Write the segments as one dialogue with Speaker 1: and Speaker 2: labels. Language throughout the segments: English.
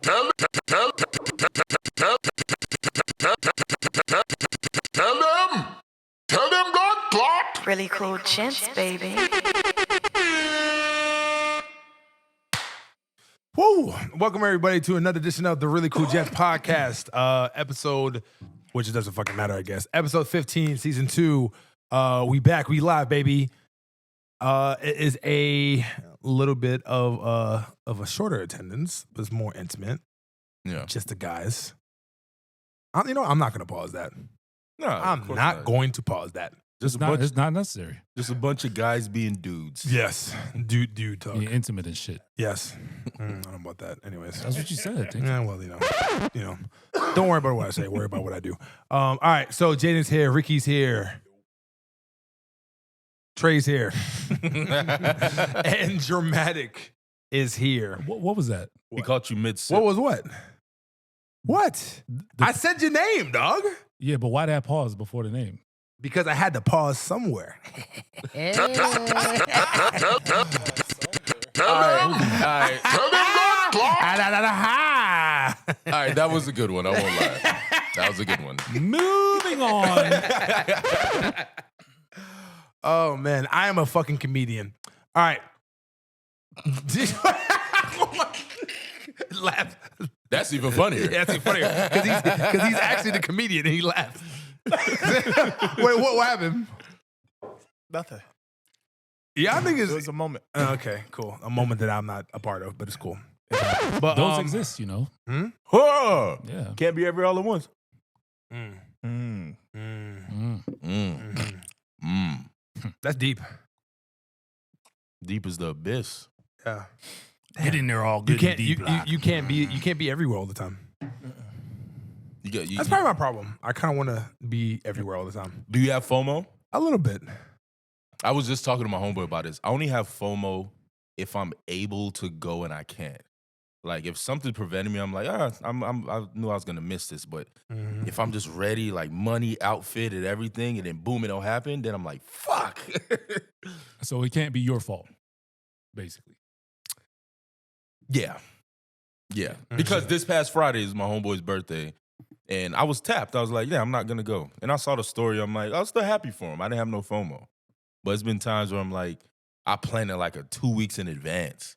Speaker 1: Tell them God clock.
Speaker 2: Really cool gents, baby.
Speaker 3: Woo! Welcome everybody to another edition of the Really Cool Gents podcast, episode, which it doesn't fucking matter, I guess. Episode 15, season 2. We back, we live, baby. It is a little bit of a shorter attendance, but it's more intimate.
Speaker 4: Yeah,
Speaker 3: just the guys. I'm not going to pause that.
Speaker 4: no,
Speaker 3: I'm not going to pause that.
Speaker 4: Just
Speaker 5: It's not necessary.
Speaker 4: just a bunch of guys being dudes.
Speaker 3: Yes, dude talk.
Speaker 5: Being intimate and shit.
Speaker 3: Yes, I don't know about that. Anyways,
Speaker 5: That's what you said. Thank you.
Speaker 3: yeah, well, don't worry about what I say. Worry about what I do. All right, so Jaden's here, Ricky's here, Trey's here, and Dramatic is here.
Speaker 5: What was that?
Speaker 4: He caught you mid.
Speaker 3: What was what? What? I said your name, dog.
Speaker 5: Yeah, but why that pause before the name?
Speaker 3: Because I had to pause somewhere.
Speaker 4: All right. All right, that was a good one. I won't lie. That was a good one.
Speaker 5: Moving on.
Speaker 3: Oh man, I am a fucking comedian. All right. Laugh.
Speaker 4: That's even funnier.
Speaker 3: Yeah, that's even funnier because he's actually the comedian and he laughed. Wait, what happened?
Speaker 6: Nothing.
Speaker 3: Yeah, I think
Speaker 6: It was a moment.
Speaker 3: okay. Cool, a moment that I'm not a part of, but it's cool. But
Speaker 5: Those exist, you know.
Speaker 4: Huh.
Speaker 5: Yeah.
Speaker 4: Can't be every all at once.
Speaker 3: That's deep.
Speaker 4: Deep as the abyss.
Speaker 3: Yeah,
Speaker 5: Get in there all good.
Speaker 3: you can't.
Speaker 5: and deep,
Speaker 3: You can't be everywhere all the time.
Speaker 4: You
Speaker 3: That's probably my problem. I kind of want to be everywhere all the time.
Speaker 4: Do you have FOMO?
Speaker 3: A little bit.
Speaker 4: I was just talking to my homeboy about this. I only have FOMO if I'm able to go and I can't. Like if something prevented me, I'm like, I knew I was gonna miss this. But if I'm just ready, like money, outfitted, everything, and then boom, it don't happen, then I'm like, fuck.
Speaker 5: So it can't be your fault, basically.
Speaker 4: Yeah. Because this past Friday is my homeboy's birthday. And I was tapped. I was like, yeah, I'm not gonna go. And I saw the story. I'm like, I was still happy for him. I didn't have no FOMO. But it's been times where I'm like, I planned it like 2 weeks in advance.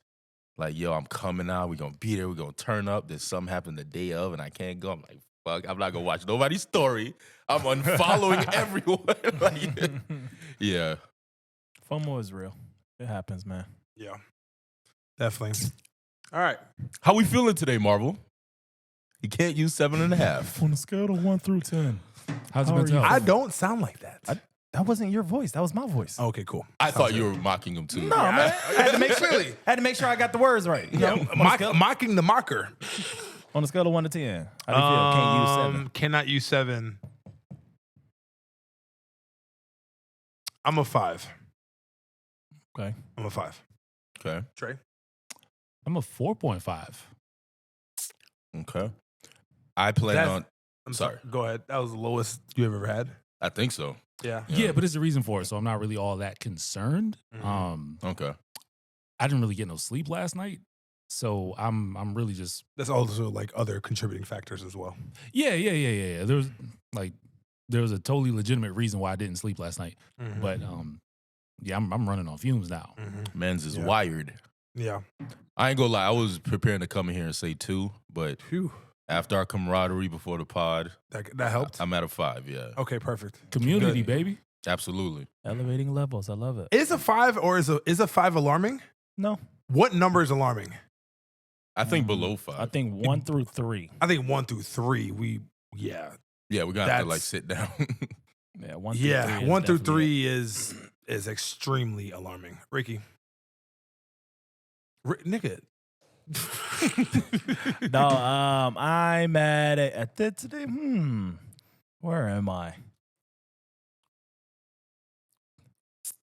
Speaker 4: Like, yo, I'm coming out. We're going to be there. We're going to turn up. Then something happened the day of and I can't go. I'm like, fuck, I'm not going to watch nobody's story. I'm unfollowing everyone. Like, yeah.
Speaker 6: FOMO is real. It happens, man.
Speaker 3: Yeah, definitely. All right.
Speaker 4: How we feeling today, Marvel? You can't use 7.5.
Speaker 6: On a scale of 1 through 10.
Speaker 5: How's it
Speaker 6: How
Speaker 5: been
Speaker 6: are you?
Speaker 5: tell?
Speaker 3: I don't sound like that.
Speaker 6: That wasn't your voice. That was my voice.
Speaker 3: Okay, cool.
Speaker 4: I thought you were mocking him too.
Speaker 6: No, man. I had to make sure. Had to make sure I got the words right. You know?
Speaker 3: Mocking the mocker.
Speaker 6: On a scale of 1 to 10. How do you feel? Can't use 7.
Speaker 3: Cannot use 7. I'm a 5.
Speaker 6: Okay.
Speaker 3: I'm a 5.
Speaker 4: Okay.
Speaker 3: Trey?
Speaker 5: I'm a 4.5.
Speaker 4: Okay. I plan on.
Speaker 3: I'm
Speaker 4: sorry.
Speaker 3: Go ahead. That was the lowest you ever had.
Speaker 4: I think so.
Speaker 3: Yeah.
Speaker 5: Yeah, but there's a reason for it, so I'm not really all that concerned.
Speaker 4: Okay.
Speaker 5: I didn't really get no sleep last night, so I'm really just
Speaker 3: That's also like other contributing factors as well.
Speaker 5: yeah. There was a totally legitimate reason why I didn't sleep last night, but yeah, I'm running on fumes now.
Speaker 4: Men's is
Speaker 3: Yeah.
Speaker 4: wired.
Speaker 3: Yeah.
Speaker 4: I ain't gonna lie. I was preparing to come in here and say 2, but
Speaker 3: Phew.
Speaker 4: after our camaraderie before the pod,
Speaker 3: That helped.
Speaker 4: I'm at a 5. Yeah,
Speaker 3: Okay, perfect.
Speaker 5: Community,
Speaker 3: Good.
Speaker 5: baby.
Speaker 4: absolutely.
Speaker 6: Elevating levels. I love it.
Speaker 3: Is a 5 or is a 5 alarming?
Speaker 6: No.
Speaker 3: What number is alarming?
Speaker 4: I think below 5.
Speaker 6: I think 1 through 3.
Speaker 3: I think 1 through 3. Yeah,
Speaker 4: yeah, we're gonna have to
Speaker 3: That's-
Speaker 4: like sit down.
Speaker 6: Yeah, 1 through 3.
Speaker 3: yeah.
Speaker 6: is
Speaker 3: 1 through
Speaker 6: definitely
Speaker 3: 3 is extremely alarming. Ricky, nigga.
Speaker 6: it. No, I'm at today. Where am I?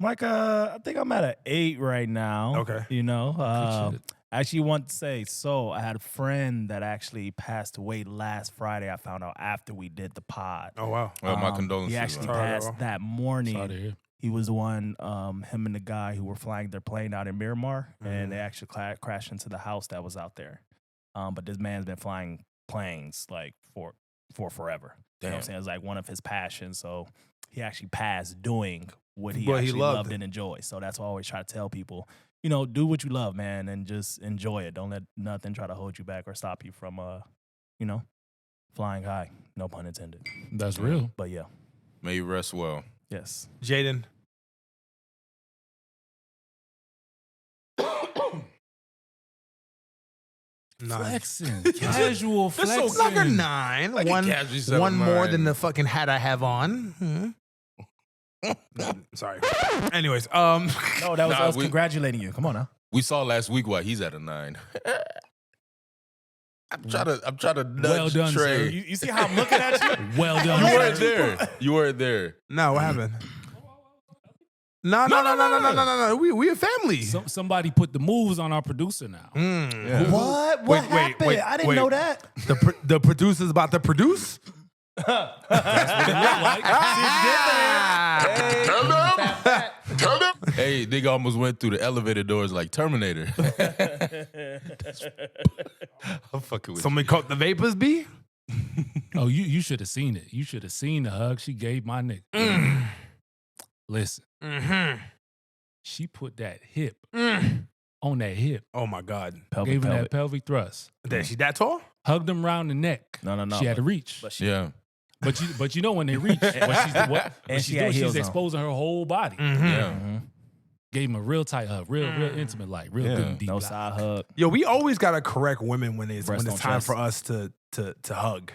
Speaker 6: Like, I think I'm at an 8 right now.
Speaker 3: Okay.
Speaker 6: You know,
Speaker 5: Good shit.
Speaker 6: I actually want to say, so I had a friend that actually passed away last Friday. I found out after we did the pod.
Speaker 3: Oh wow.
Speaker 4: Well, my condolences.
Speaker 6: He actually
Speaker 3: Sorry,
Speaker 6: passed
Speaker 3: bro.
Speaker 6: that
Speaker 5: Sorry
Speaker 6: morning.
Speaker 5: to hear.
Speaker 6: He was the one, him and the guy who were flying their plane out in Miramar, and they actually crashed into the house that was out there. But this man's been flying planes like for forever. You know what I'm saying? It's like one of his passions. So he actually passed doing what he actually loved and enjoyed. So that's why I always try to tell people, you know, do what you love, man, and just enjoy it. Don't let nothing try to hold you back or stop you from, you know, flying high. No pun intended.
Speaker 5: That's real.
Speaker 6: But yeah.
Speaker 4: May you rest well.
Speaker 6: Yes.
Speaker 3: Jaden.
Speaker 5: Flexing. Casual flexing.
Speaker 3: It's like a 9.
Speaker 4: Like a casual 7
Speaker 3: one more
Speaker 4: 9.
Speaker 3: than the fucking hat I have on. Sorry. Anyways,
Speaker 6: No, that was
Speaker 4: Nah,
Speaker 6: us congratulating you. Come on now.
Speaker 4: We saw last week why he's at a 9. I'm trying to nudge
Speaker 5: Well done,
Speaker 4: Trey.
Speaker 5: sir.
Speaker 6: You see how I'm looking at you?
Speaker 5: Well done.
Speaker 4: You
Speaker 5: sir.
Speaker 4: weren't there. You weren't there.
Speaker 3: no, what happened? No. We a family.
Speaker 5: Somebody put the moves on our producer now.
Speaker 4: Yeah.
Speaker 6: What?
Speaker 3: Wait,
Speaker 6: happened?
Speaker 3: wait,
Speaker 6: I didn't
Speaker 3: wait.
Speaker 6: know that.
Speaker 3: The producer's about to produce?
Speaker 4: Hey, nigga almost went through the elevator doors like Terminator. I'm fucking with
Speaker 3: Somebody caught the vapors, B?
Speaker 5: Oh, you should have seen it. You should have seen the hug she gave my nigga. Listen, she put that hip on that hip.
Speaker 3: Oh my God.
Speaker 5: Gave him that pelvic thrust.
Speaker 3: Is she that tall?
Speaker 5: Hugged him around the neck.
Speaker 6: No.
Speaker 5: She had to reach.
Speaker 4: you. Yeah.
Speaker 5: But you know when they reach, what she's
Speaker 6: she had
Speaker 5: doing,
Speaker 6: heels
Speaker 5: she's
Speaker 6: on.
Speaker 5: exposing her whole body.
Speaker 4: Yeah.
Speaker 5: Gave him a real tight hug, real intimate, like real
Speaker 4: Yeah.
Speaker 5: good and deep.
Speaker 6: No
Speaker 5: like.
Speaker 6: side hug.
Speaker 3: Yo, we always gotta correct women when it's
Speaker 6: Breast on
Speaker 3: time
Speaker 6: chest.
Speaker 3: for us to hug.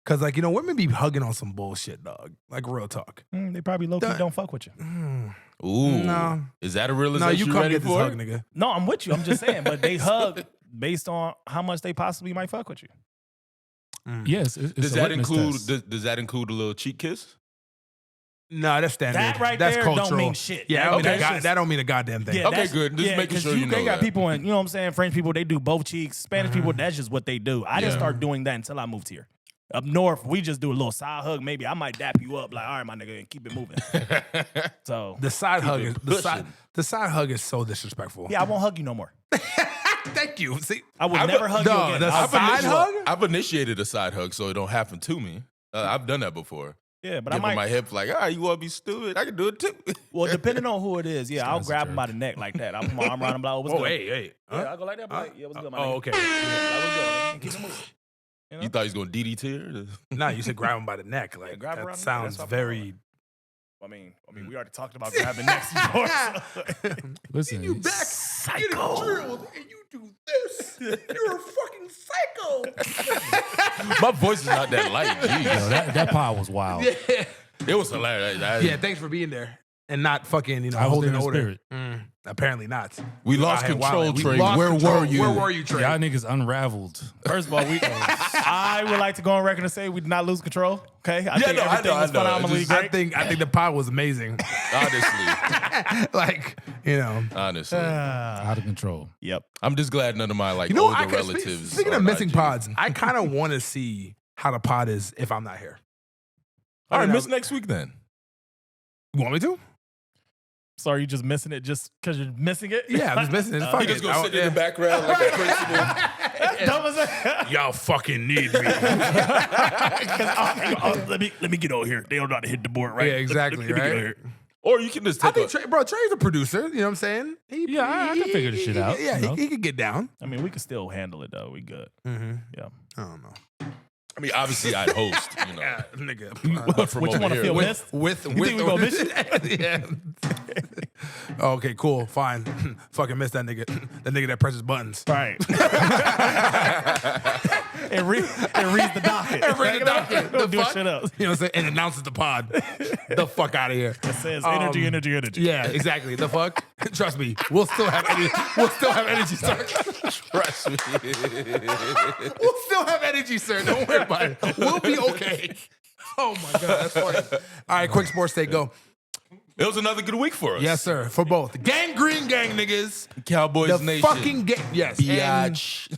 Speaker 3: Cause like, you know, women be hugging on some bullshit, dog. Like real talk.
Speaker 6: They probably low-key
Speaker 3: Done.
Speaker 6: don't fuck with you.
Speaker 4: Ooh.
Speaker 3: No.
Speaker 4: Is that a
Speaker 3: No,
Speaker 4: realization
Speaker 3: you
Speaker 4: you
Speaker 3: come
Speaker 4: ready
Speaker 3: get this
Speaker 4: for?
Speaker 3: hug, nigga.
Speaker 6: No, I'm with you. I'm just saying. But they hug based on how much they possibly might fuck with you.
Speaker 5: Yes, it's
Speaker 4: Does
Speaker 5: a
Speaker 4: that
Speaker 5: litmus
Speaker 4: include
Speaker 5: test.
Speaker 4: does that include a little cheek kiss?
Speaker 3: No, that's standard.
Speaker 6: That right
Speaker 3: that's
Speaker 6: there
Speaker 3: cultural.
Speaker 6: don't mean shit.
Speaker 3: Yeah,
Speaker 6: That-
Speaker 3: that,
Speaker 6: that's just-
Speaker 3: that don't mean a goddamn thing.
Speaker 6: Yeah,
Speaker 4: Okay,
Speaker 6: that's-
Speaker 4: good. Just making
Speaker 6: 'cause
Speaker 4: sure you know
Speaker 6: They got
Speaker 4: that.
Speaker 6: people in, you know what I'm saying? French people, they do both cheeks. Spanish people, that's just what they do. I didn't
Speaker 4: Yeah.
Speaker 6: start doing that until I moved here. Up north, we just do a little side hug. Maybe I might dap you up, like, all right, my nigga, and keep it moving. So,
Speaker 3: The side hug is
Speaker 4: it
Speaker 3: the side hug is so disrespectful.
Speaker 6: yeah, I won't hug you no more.
Speaker 3: Thank you. See,
Speaker 6: I would
Speaker 4: I've-
Speaker 6: never hug you
Speaker 3: no,
Speaker 6: again.
Speaker 3: the
Speaker 6: I'll-
Speaker 3: side hug?
Speaker 4: I've initiated a side hug so it don't happen to me. I've done that before.
Speaker 6: Yeah, but
Speaker 4: Give
Speaker 6: I
Speaker 4: him
Speaker 6: might.
Speaker 4: my hip like, all right, you want to be stupid? I can do it too.
Speaker 6: Well, depending on who it is, yeah, I'll
Speaker 5: guy's a
Speaker 6: grab him
Speaker 5: jerk.
Speaker 6: by the neck like that. I'll put my arm around him, like, oh, what's
Speaker 3: Oh,
Speaker 6: good?
Speaker 3: hey.
Speaker 6: Yeah,
Speaker 3: Huh?
Speaker 6: I'll go like that, but like, yeah, what's good, my
Speaker 3: Oh,
Speaker 6: nigga?
Speaker 3: okay.
Speaker 6: Like, what's good, man? Keep it moving. You know?
Speaker 4: You thought he was going to DDT her?
Speaker 3: Nah, you said grab him by the neck. Like
Speaker 6: grab
Speaker 3: that
Speaker 6: around the neck,
Speaker 3: sounds
Speaker 6: that's what I'm
Speaker 3: very.
Speaker 6: I mean, we already talked about grabbing necks before. So.
Speaker 5: Listen,
Speaker 3: You back, get drilled, and you do this. You're a fucking psycho.
Speaker 4: My voice is not that light. Jeez.
Speaker 5: yo, that pod was wild.
Speaker 3: Yeah.
Speaker 4: It was hilarious.
Speaker 3: Yeah, thanks for being there and not fucking,
Speaker 5: I was
Speaker 3: holding
Speaker 5: there in
Speaker 3: order.
Speaker 5: spirit.
Speaker 3: Apparently not.
Speaker 4: We lost
Speaker 3: Out here
Speaker 4: control,
Speaker 3: wilding. We
Speaker 4: Trey.
Speaker 3: lost
Speaker 4: Where
Speaker 3: control.
Speaker 4: were you?
Speaker 3: Where were you, Trey?
Speaker 5: Y'all niggas unraveled.
Speaker 6: First of all, I would like to go on record and say we did not lose control. Okay, I think
Speaker 4: no, I
Speaker 6: everything
Speaker 4: know,
Speaker 6: was
Speaker 4: I know.
Speaker 6: phenomenally
Speaker 4: It's just-
Speaker 6: great.
Speaker 3: I think the pod was amazing.
Speaker 4: Honestly.
Speaker 3: Like,
Speaker 4: Honestly.
Speaker 5: Out of control.
Speaker 6: Yep.
Speaker 4: I'm just glad none of my like
Speaker 3: you know
Speaker 4: older
Speaker 3: what?
Speaker 4: relatives.
Speaker 3: Speaking
Speaker 4: are
Speaker 3: of missing
Speaker 4: IG.
Speaker 3: pods, I kind of want to see how the pod is if I'm not here.
Speaker 4: All right,
Speaker 3: I mean,
Speaker 4: miss next week then.
Speaker 3: You want me to?
Speaker 6: So are you just missing it just because you're missing it?
Speaker 3: Yeah, I'm just missing it. Fuck
Speaker 4: He just
Speaker 3: it.
Speaker 4: gonna sit in the background like a principal.
Speaker 6: Dumb as that.
Speaker 3: Y'all fucking need me.
Speaker 6: Let me get over here. They don't know how to hit the board right.
Speaker 3: Yeah, exactly,
Speaker 6: Let me get over
Speaker 3: right?
Speaker 6: here.
Speaker 4: Or you can just
Speaker 3: I
Speaker 4: take
Speaker 3: think Trey's a producer. You know what I'm saying?
Speaker 5: Yeah, I can figure this shit out,
Speaker 3: Yeah,
Speaker 5: you know?
Speaker 3: he could get down.
Speaker 6: I mean, we can still handle it though. We good.
Speaker 3: Mm-hmm.
Speaker 6: Yeah.
Speaker 3: I don't know.
Speaker 4: I mean, obviously I'd host, you know.
Speaker 3: Yeah, nigga.
Speaker 4: But from
Speaker 6: What you
Speaker 4: over
Speaker 6: wanna
Speaker 4: here,
Speaker 6: feel
Speaker 4: with-
Speaker 6: missed?
Speaker 3: With
Speaker 6: think we gonna miss
Speaker 3: yeah. Okay, cool, fine. Fucking miss that nigga. That nigga that presses buttons.
Speaker 6: Right. and reads the docket.
Speaker 3: And read the docket.
Speaker 6: Don't
Speaker 3: The
Speaker 6: do
Speaker 3: fuck?
Speaker 6: shit else.
Speaker 3: You know what I'm saying? And announces the pod. The fuck out of here.
Speaker 6: It says energy.
Speaker 3: Yeah, exactly. The fuck. Trust me, we'll still have energy. We'll still have energy, sir.
Speaker 4: Trust me.
Speaker 3: We'll still have energy, sir. Don't worry about it. We'll be okay. Oh my god, that's funny. All right, quick sports take, go.
Speaker 4: It was another good week for us.
Speaker 3: Yes, sir. For both. Gang Green Gang niggas.
Speaker 4: Cowboys
Speaker 3: The
Speaker 4: Nation.
Speaker 3: fucking gang. Yes.
Speaker 4: Biatch.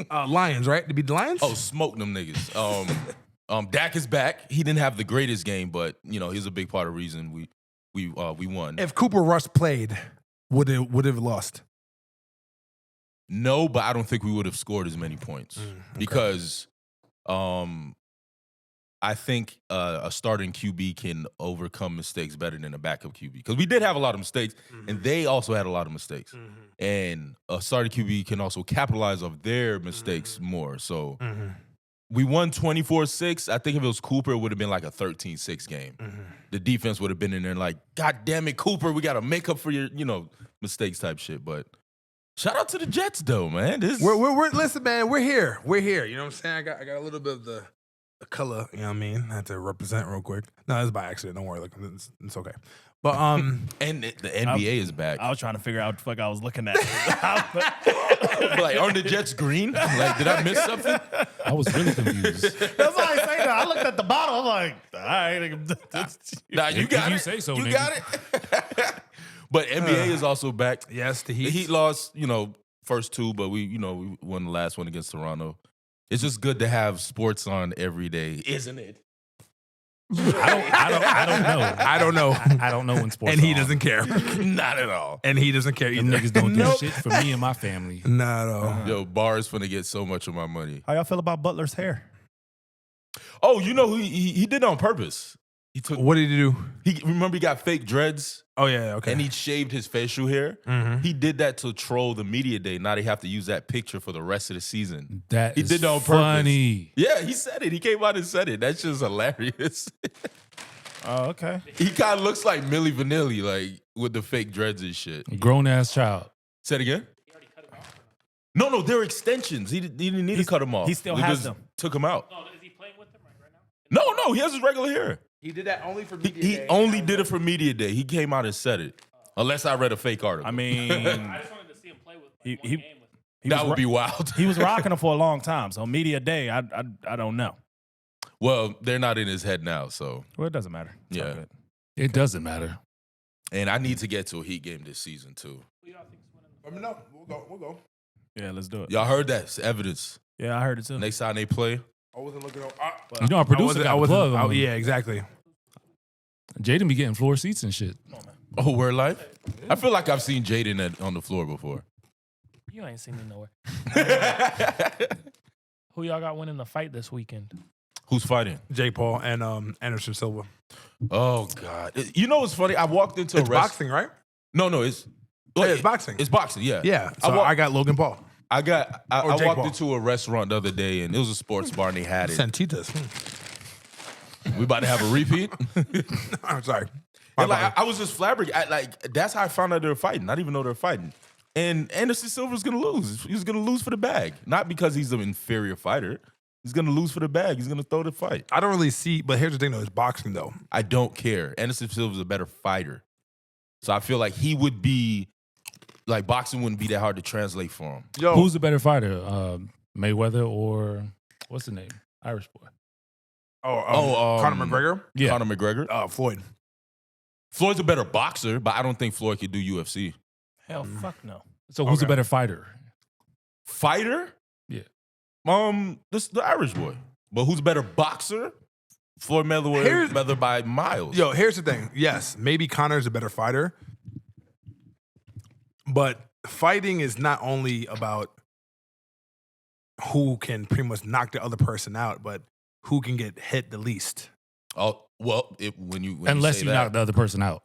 Speaker 3: And, Lions, right? To be the Lions?
Speaker 4: Oh, smoke them niggas. Dak is back. He didn't have the greatest game, but you know he's a big part of the reason we won.
Speaker 3: If Cooper Rush played, would it have lost?
Speaker 4: No, but I don't think we would have scored as many points because I think a starting QB can overcome mistakes better than a backup QB because we did have a lot of mistakes, and they also had a lot of mistakes. And a starting QB can also capitalize off their mistakes more. So we won 24-6. I think if it was Cooper, it would have been like a 13-6 game. The defense would have been in there like, God damn it, Cooper, we got to make up for your mistakes type shit. But shout out to the Jets though, man.
Speaker 3: We're listen, man. We're here. You know what I'm saying? I got a little bit of the color. You know what I mean? I had to represent real quick. No, it's by accident. Don't worry. Like it's okay. But
Speaker 4: and the NBA is back.
Speaker 6: I was trying to figure out what the fuck I was looking at.
Speaker 4: Like, aren't the Jets green? Like, did I miss something?
Speaker 5: I was really confused.
Speaker 6: That's why I say that. I looked at the bottle. I'm like, all right.
Speaker 4: Nah, you got it.
Speaker 5: You say so,
Speaker 4: You
Speaker 5: nigga.
Speaker 4: got it. But NBA is also back.
Speaker 3: yes, the Heat.
Speaker 4: The Heat lost, first two, but we won the last one against Toronto. It's just good to have sports on every day, isn't it?
Speaker 5: I don't know.
Speaker 3: I don't know.
Speaker 5: I don't know when sports.
Speaker 3: And he
Speaker 5: are on.
Speaker 3: doesn't care.
Speaker 4: Not at all.
Speaker 3: And he doesn't care
Speaker 5: Them
Speaker 3: either.
Speaker 5: niggas don't do shit for me and my family.
Speaker 3: Not at all.
Speaker 4: Yo, Bar's finna get so much of my money.
Speaker 6: How y'all feel about Butler's hair?
Speaker 4: Oh, he did it on purpose. He took.
Speaker 3: What did he do?
Speaker 4: Remember he got fake dreads
Speaker 3: Oh yeah, okay.
Speaker 4: and he shaved his facial hair. He did that to troll the media day. Now they have to use that picture for the rest of the season.
Speaker 5: That
Speaker 4: He
Speaker 5: is
Speaker 4: did that on purpose.
Speaker 5: funny.
Speaker 4: Yeah, he said it. He came out and said it. That's just hilarious.
Speaker 6: Oh, okay.
Speaker 4: He kind of looks like Milli Vanilli, like with the fake dreads and shit.
Speaker 5: Grown ass child.
Speaker 4: Say it again. No, they're extensions. He didn't need to cut them off.
Speaker 6: he still
Speaker 4: They
Speaker 6: has
Speaker 4: just
Speaker 6: them.
Speaker 4: Took them out.
Speaker 1: Oh, is he playing with them right now?
Speaker 4: No, he has his regular hair.
Speaker 3: He did that only for
Speaker 4: He only did it for media day. He came out and said it. Unless I read a fake article.
Speaker 6: I mean,
Speaker 1: I just wanted to see him play with
Speaker 6: He-
Speaker 1: one
Speaker 6: he-
Speaker 1: game with him.
Speaker 4: that would be wild.
Speaker 6: he was rocking them for a long time. So media day, I don't know.
Speaker 4: Well, they're not in his head now, so
Speaker 6: Well, it doesn't matter. It's all
Speaker 4: Yeah.
Speaker 6: good.
Speaker 5: It doesn't matter.
Speaker 4: and I need to get to a Heat game this season too.
Speaker 1: Who y'all think's winning the
Speaker 3: Let me know. We'll go.
Speaker 6: Yeah, let's do it.
Speaker 4: Y'all heard that? It's evidence.
Speaker 6: Yeah, I heard it too.
Speaker 4: Next time they play,
Speaker 3: I wasn't looking over.
Speaker 5: You know, our producer got the plug on.
Speaker 3: Yeah, exactly.
Speaker 5: Jaden be getting floor seats and shit.
Speaker 4: oh, we're live. I feel like I've seen Jaden on the floor before.
Speaker 1: You ain't seen me nowhere. Who y'all got winning the fight this weekend?
Speaker 4: Who's fighting?
Speaker 3: Jake Paul and Anderson Silva.
Speaker 4: Oh God! You know what's funny? I walked into
Speaker 3: It's
Speaker 4: a
Speaker 3: boxing, right?
Speaker 4: No, it's
Speaker 3: Yeah, it's boxing.
Speaker 4: It's boxing. Yeah,
Speaker 3: Yeah. So
Speaker 4: I
Speaker 3: I got Logan Paul.
Speaker 4: I
Speaker 3: Or Jake
Speaker 4: walked
Speaker 3: Paul.
Speaker 4: into a restaurant the other day and it was a sports bar and they had it.
Speaker 3: Santitas.
Speaker 4: We about to have a repeat.
Speaker 3: I'm sorry.
Speaker 4: And like I was just flabbergasted. Like that's how I found out they were fighting. Not even know they're fighting. And Anderson Silva's gonna lose. He's gonna lose for the bag, not because he's an inferior fighter. He's gonna lose for the bag. He's gonna throw the fight.
Speaker 3: I don't really see, but here's the thing though, it's boxing though.
Speaker 4: I don't care. Anderson Silva's a better fighter, so I feel like he would be like boxing wouldn't be that hard to translate for him.
Speaker 3: Yo,
Speaker 5: Who's the better fighter, Mayweather or what's the name? Irish boy.
Speaker 3: Conor McGregor?
Speaker 5: Yeah.
Speaker 4: Conor McGregor.
Speaker 3: Floyd.
Speaker 4: Floyd's a better boxer, but I don't think Floyd could do UFC.
Speaker 6: Hell, fuck no.
Speaker 5: So who's
Speaker 3: Okay.
Speaker 5: a better fighter?
Speaker 4: Fighter?
Speaker 5: Yeah.
Speaker 4: The Irish boy. But who's a better boxer? Floyd Mayweather by miles.
Speaker 3: Yo, here's the thing. Yes, maybe Conor's a better fighter, but fighting is not only about who can pretty much knock the other person out, but who can get hit the least.
Speaker 4: Oh well, when you
Speaker 5: Unless
Speaker 4: say
Speaker 5: you
Speaker 4: that,
Speaker 5: knock the other person out.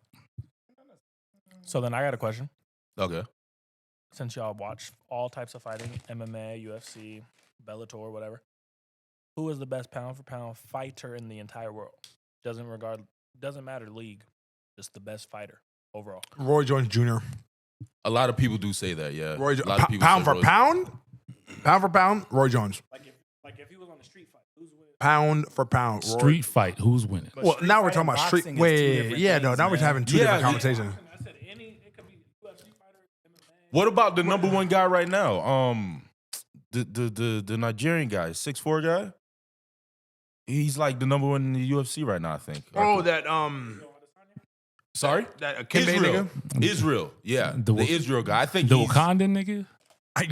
Speaker 1: So then I got a question.
Speaker 4: okay.
Speaker 1: Since y'all watch all types of fighting, MMA, UFC, Bellator, whatever, who is the best pound for pound fighter in the entire world? Doesn't matter league, just the best fighter overall.
Speaker 3: Roy Jones Jr.
Speaker 4: A lot of people do say that. Yeah.
Speaker 3: Roy
Speaker 4: a lot of people
Speaker 3: pound
Speaker 4: say
Speaker 3: for
Speaker 4: Roy-
Speaker 3: pound, Roy Jones.
Speaker 1: Like if he was on the street fight, who's winning?
Speaker 3: Pound for pound. Roy-
Speaker 5: Street fight, who's winning?
Speaker 6: But
Speaker 3: Well,
Speaker 6: street
Speaker 3: now we're
Speaker 6: fight
Speaker 3: talking
Speaker 6: and
Speaker 3: about street.
Speaker 6: boxing is two
Speaker 3: Wait,
Speaker 6: different
Speaker 3: yeah, no.
Speaker 6: things,
Speaker 3: Now we're
Speaker 6: man.
Speaker 3: having two
Speaker 4: Yeah,
Speaker 3: different
Speaker 4: yeah.
Speaker 3: conversations.
Speaker 1: I said it could be UFC fighter, MMA.
Speaker 4: What about the number one guy right now? The Nigerian guy, 6'4" guy. He's like the number one in the UFC right now, I think.
Speaker 3: Oh, that
Speaker 4: Sorry?
Speaker 3: Kimbe
Speaker 4: Israel.
Speaker 3: nigga.
Speaker 4: Israel, yeah.
Speaker 5: The
Speaker 4: The Israel guy. I think
Speaker 5: The
Speaker 4: he's,
Speaker 5: Wakandan nigga?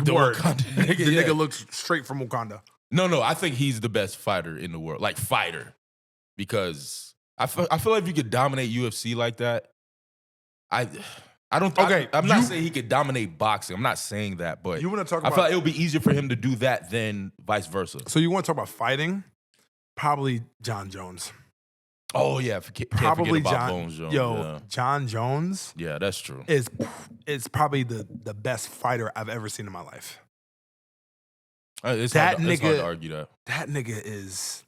Speaker 3: The
Speaker 4: Word. Nigga,
Speaker 3: the
Speaker 4: yeah.
Speaker 3: nigga looks straight from Wakanda.
Speaker 4: No, I think he's the best fighter in the world. Like fighter. Because I feel like if you could dominate UFC like that, I don't.
Speaker 3: Okay,
Speaker 4: I'm not saying he could dominate boxing. I'm not saying that, but
Speaker 3: You want to talk
Speaker 4: I
Speaker 3: about?
Speaker 4: feel like it would be easier for him to do that than vice versa.
Speaker 3: So you want to talk about fighting? Probably John Jones.
Speaker 4: Oh yeah, can't
Speaker 3: Probably
Speaker 4: forget about
Speaker 3: John.
Speaker 4: Bones Jones.
Speaker 3: Yo, John Jones
Speaker 4: Yeah, that's true.
Speaker 3: is probably the best fighter I've ever seen in my life.
Speaker 4: It's
Speaker 3: That
Speaker 4: hard, it's hard
Speaker 3: nigga-
Speaker 4: to argue that.
Speaker 3: That nigga is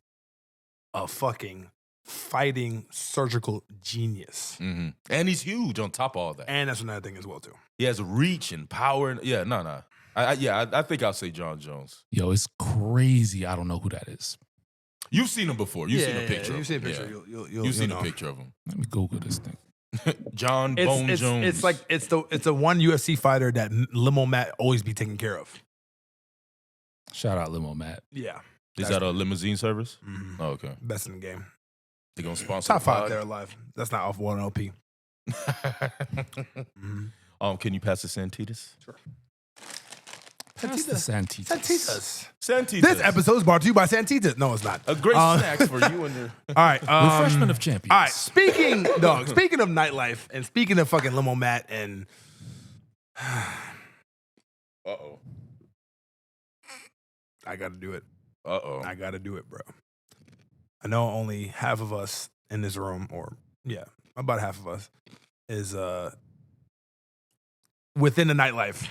Speaker 3: a fucking fighting surgical genius.
Speaker 4: Mm-hmm. And he's huge on top of all that.
Speaker 3: And that's another thing as well, too.
Speaker 4: He has reach and power. And, yeah, no. I think I'll say John Jones.
Speaker 5: Yo, it's crazy. I don't know who that is.
Speaker 4: You've seen him before. You've seen a picture.
Speaker 3: You've
Speaker 4: of
Speaker 3: seen a
Speaker 4: him.
Speaker 3: picture.
Speaker 4: Yeah.
Speaker 3: You'll
Speaker 4: seen
Speaker 3: know.
Speaker 4: a picture of him.
Speaker 5: Let me Google this thing.
Speaker 4: John Bone Jones.
Speaker 3: It's like it's a one UFC fighter that Limo Matt always be taking care of.
Speaker 5: Shout out Limo Matt.
Speaker 3: Yeah.
Speaker 4: Is that a limousine service?
Speaker 3: Mhm.
Speaker 4: Oh, okay.
Speaker 3: Best in the game.
Speaker 4: They gonna sponsor
Speaker 3: Top
Speaker 4: the
Speaker 3: 5
Speaker 4: pod?
Speaker 3: there alive. That's not off one LP.
Speaker 4: Can you pass the Santitas?
Speaker 3: Sure.
Speaker 5: Pass the Santitas.
Speaker 3: Santitas.
Speaker 4: Santitas.
Speaker 3: This episode is brought to you by Santitas. No, it's not.
Speaker 4: a great
Speaker 3: Uh,
Speaker 4: snack for you and your.
Speaker 3: All right.
Speaker 5: Refreshment of champions.
Speaker 3: All right. Speaking of nightlife and speaking of fucking Limo Matt and
Speaker 4: Uh-oh.
Speaker 3: I got to do it.
Speaker 4: Uh-oh.
Speaker 3: I got to do it, bro. I know only half of us in this room, or yeah, about half of us, is within the nightlife.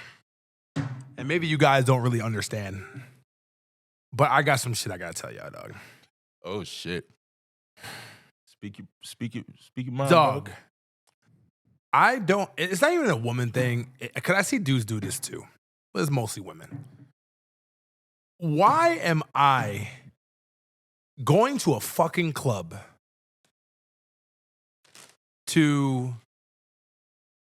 Speaker 3: And maybe you guys don't really understand. But I got some shit I got to tell y'all, dog.
Speaker 4: Oh, shit. Speak your mind,
Speaker 3: Dog.
Speaker 4: bro.
Speaker 3: I don't, it's not even a woman thing. Because I see dudes do this too. But it's mostly women. Why am I going to a fucking club to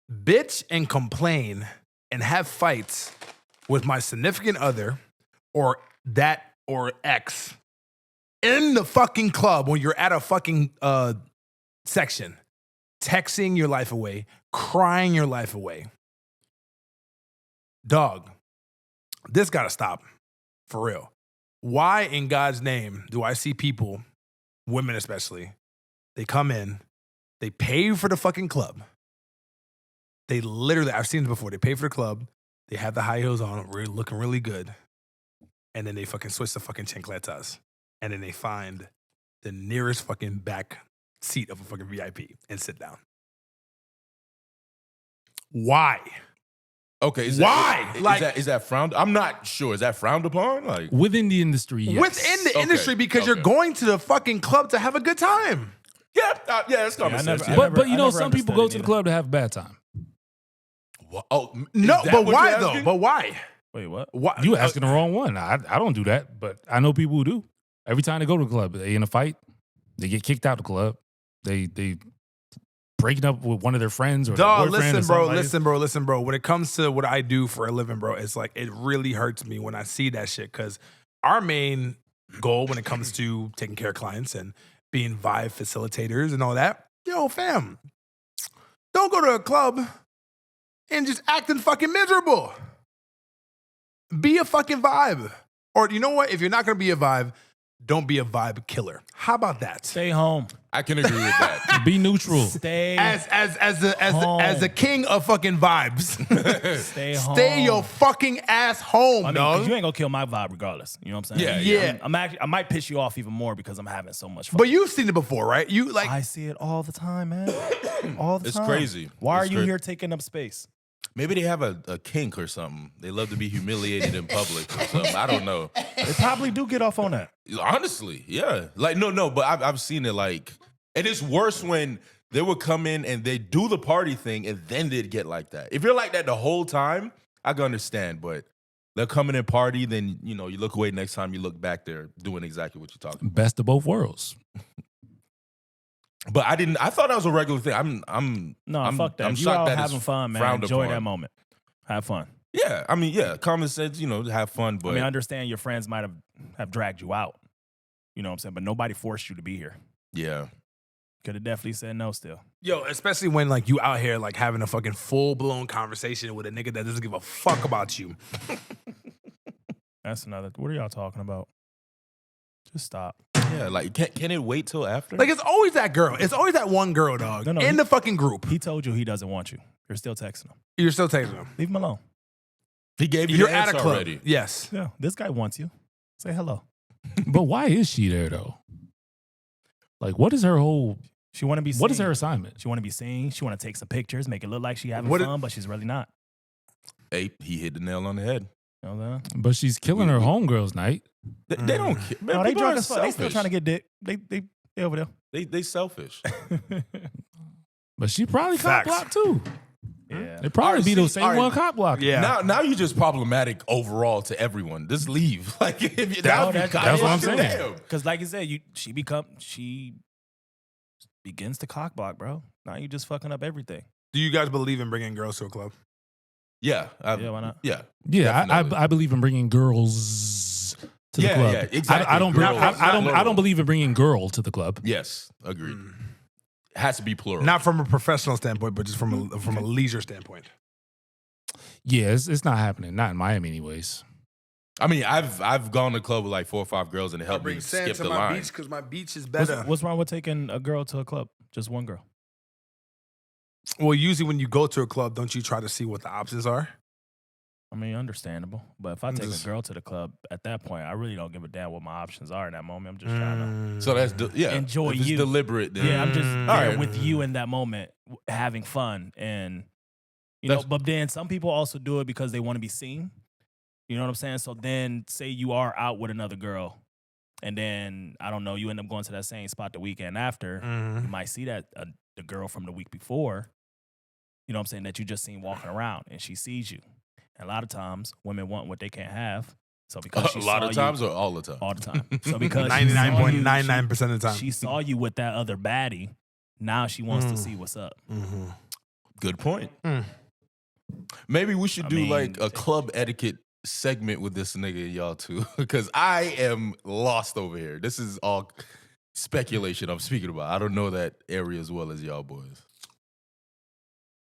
Speaker 3: bitch and complain and have fights with my significant other or ex in the fucking club when you're at a fucking section, texting your life away, crying your life away? Dog, this gotta stop. For real. Why in God's name do I see people, women especially, they come in, they pay for the fucking club. They literally, I've seen it before, they pay for the club, they have the high heels on, looking really good, and then they fucking switch to fucking chancletas, and then they find the nearest fucking back seat of a fucking VIP and sit down. Why?
Speaker 4: Okay.
Speaker 3: Why?
Speaker 4: Is that frowned? I'm not sure. Is that frowned upon? Like
Speaker 5: Within the industry, yes.
Speaker 3: Within the
Speaker 4: Okay,
Speaker 3: industry, because you're
Speaker 4: okay.
Speaker 3: going to the fucking club to have a good time.
Speaker 4: yeah, that's common sense.
Speaker 6: I
Speaker 4: yeah.
Speaker 6: never-
Speaker 5: But you know,
Speaker 6: never
Speaker 5: some people
Speaker 6: understood
Speaker 5: go
Speaker 6: it
Speaker 5: to the
Speaker 6: either.
Speaker 5: club to have a bad time.
Speaker 4: Oh
Speaker 3: No,
Speaker 4: is that
Speaker 3: but
Speaker 4: what
Speaker 3: why
Speaker 4: you're
Speaker 3: though?
Speaker 4: asking?
Speaker 3: But why?
Speaker 6: Wait, what?
Speaker 3: Why?
Speaker 5: You asking the wrong one. I don't do that, but I know people who do. Every time they go to the club, they in a fight, they get kicked out the club. They breaking up with one of their friends or their
Speaker 3: Dog,
Speaker 5: boyfriend.
Speaker 3: listen, bro. When it comes to what I do for a living, bro, it's like it really hurts me when I see that shit. Because our main goal when it comes to taking care of clients and being vibe facilitators and all that, yo, fam, don't go to a club and just acting fucking miserable. Be a fucking vibe. Or you know what? If you're not gonna be a vibe, don't be a vibe killer. How about that?
Speaker 6: Stay home.
Speaker 4: I can agree with that.
Speaker 5: Be neutral.
Speaker 6: Stay.
Speaker 3: As the king of fucking vibes.
Speaker 6: Stay home.
Speaker 3: Stay your fucking ass home,
Speaker 6: I mean,
Speaker 3: dog.
Speaker 6: 'cause you ain't gonna kill my vibe regardless. You know what I'm saying?
Speaker 3: Yeah.
Speaker 6: I'm actually, I might piss you off even more because I'm having so much fun.
Speaker 3: But you've seen it before, right? You like
Speaker 6: I see it all the time, man. All the
Speaker 4: It's
Speaker 6: time.
Speaker 4: crazy.
Speaker 6: Why
Speaker 4: It's
Speaker 6: are you
Speaker 4: cra-
Speaker 6: here taking up space?
Speaker 4: Maybe they have a kink or something. They love to be humiliated in public or something. I don't know.
Speaker 6: They probably do get off on that.
Speaker 4: Honestly, yeah. Like no, but I've seen it like, and it's worse when they would come in and they do the party thing and then they'd get like that. If you're like that the whole time, I can understand, but they'll come in and party, then you look away next time you look back, they're doing exactly what you're talking about.
Speaker 5: Best of both worlds.
Speaker 4: But I thought that was a regular thing. I'm
Speaker 6: Fuck that.
Speaker 4: I'm
Speaker 6: If you
Speaker 4: shocked
Speaker 6: out
Speaker 4: that it's
Speaker 6: having fun, man.
Speaker 4: frowned
Speaker 6: Enjoy
Speaker 4: upon.
Speaker 6: that moment. Have fun.
Speaker 4: Yeah, I mean, yeah, common sense, have fun, but
Speaker 6: I mean, I understand your friends might have dragged you out. You know what I'm saying? But nobody forced you to be here.
Speaker 4: yeah.
Speaker 6: Could have definitely said no still.
Speaker 3: yo, especially when like you out here like having a fucking full-blown conversation with a nigga that doesn't give a fuck about you.
Speaker 6: That's another. What are y'all talking about? Just stop.
Speaker 4: Yeah, like can it wait till after?
Speaker 3: Like it's always that girl. It's always that one girl, dog.
Speaker 6: No,
Speaker 3: in the fucking group.
Speaker 6: He told you he doesn't want you. You're still texting him.
Speaker 3: You're still texting him.
Speaker 6: Leave him alone.
Speaker 4: He gave you
Speaker 3: You're
Speaker 4: the
Speaker 3: at a
Speaker 4: answer
Speaker 3: club.
Speaker 4: already.
Speaker 3: Yes.
Speaker 6: Yeah, this guy wants you. Say hello.
Speaker 5: But why is she there though? Like, what is her whole?
Speaker 6: She want to be.
Speaker 5: What is
Speaker 6: seen.
Speaker 5: her assignment?
Speaker 6: She want to be seen. She want to take some pictures, make it look like she having
Speaker 3: What
Speaker 6: fun, but she's really not.
Speaker 4: Hey, he hit the nail on the head.
Speaker 6: You know what I'm saying?
Speaker 5: But she's killing her homegirls night.
Speaker 4: They don't care. Man,
Speaker 6: No, they
Speaker 4: people
Speaker 6: drunk
Speaker 4: are
Speaker 6: as fuck. They still
Speaker 4: selfish.
Speaker 6: trying to get dick. They over there.
Speaker 4: They selfish.
Speaker 5: But she probably cop
Speaker 3: Facts.
Speaker 5: blocked too.
Speaker 6: Yeah.
Speaker 5: It probably
Speaker 4: Alright,
Speaker 5: be the
Speaker 4: see,
Speaker 5: same
Speaker 4: alright.
Speaker 5: one cop blocked.
Speaker 3: Yeah.
Speaker 4: Now you're just problematic overall to everyone. Just leave. Like if you, that would be
Speaker 6: that's
Speaker 5: what I'm
Speaker 4: goddamn
Speaker 5: saying.
Speaker 4: damn.
Speaker 6: Because like you said, she begins to cock block, bro. Now you just fucking up everything.
Speaker 3: Do you guys believe in bringing girls to a club?
Speaker 4: Yeah.
Speaker 6: Yeah, why not?
Speaker 4: Yeah.
Speaker 5: Yeah,
Speaker 4: Definitely.
Speaker 5: I believe in bringing girls to the
Speaker 4: Yeah,
Speaker 5: club.
Speaker 4: yeah, exactly.
Speaker 5: I don't
Speaker 4: Girls,
Speaker 5: I don't
Speaker 4: plural.
Speaker 5: believe in bringing girl to the club.
Speaker 4: Yes. Agreed. It has to be plural.
Speaker 3: Not from a professional standpoint, but just from a leisure standpoint.
Speaker 5: Yeah, it's not happening. Not in Miami, anyways.
Speaker 4: I mean, I've gone to club with like 4 or 5 girls and it helped me skip the line.
Speaker 3: because my beach is
Speaker 6: What's wrong with taking a girl to a club? Just one girl.
Speaker 3: Well, usually when you go to a club, don't you try to see what the options are?
Speaker 6: I mean, understandable. But if I take
Speaker 3: Just-
Speaker 6: a girl to the club, at that point, I really don't give a damn what my options are in that moment. I'm just trying to.
Speaker 4: So that's
Speaker 6: Enjoy
Speaker 4: if it's
Speaker 6: you.
Speaker 4: deliberate. Then
Speaker 6: Yeah, I'm just
Speaker 3: Mm.
Speaker 6: there
Speaker 4: Alright.
Speaker 6: with you in that moment, having fun, and you know.
Speaker 4: That's-
Speaker 6: But then some people also do it because they want to be seen. You know what I'm saying? So then, say you are out with another girl, and then I don't know, you end up going to that same spot the weekend after.
Speaker 3: Mm-hmm.
Speaker 6: You might see that the girl from the week before. You know what I'm saying? That you just seen walking around, and she sees you. And a lot of times, women want what they can't have. So because she
Speaker 4: a lot
Speaker 6: saw
Speaker 4: of times or all the time?
Speaker 6: all the time. So because she saw you,
Speaker 3: 99.99% of the time.
Speaker 6: she saw you with that other baddie. Now she wants to see what's up.
Speaker 3: Mm-hmm.
Speaker 4: Good point.
Speaker 3: Mm.
Speaker 4: Maybe we should
Speaker 6: I
Speaker 4: do
Speaker 6: mean,
Speaker 4: like a club etiquette segment with this nigga and y'all too, because I am lost over here. This is all speculation I'm speaking about. I don't know that area as well as y'all boys.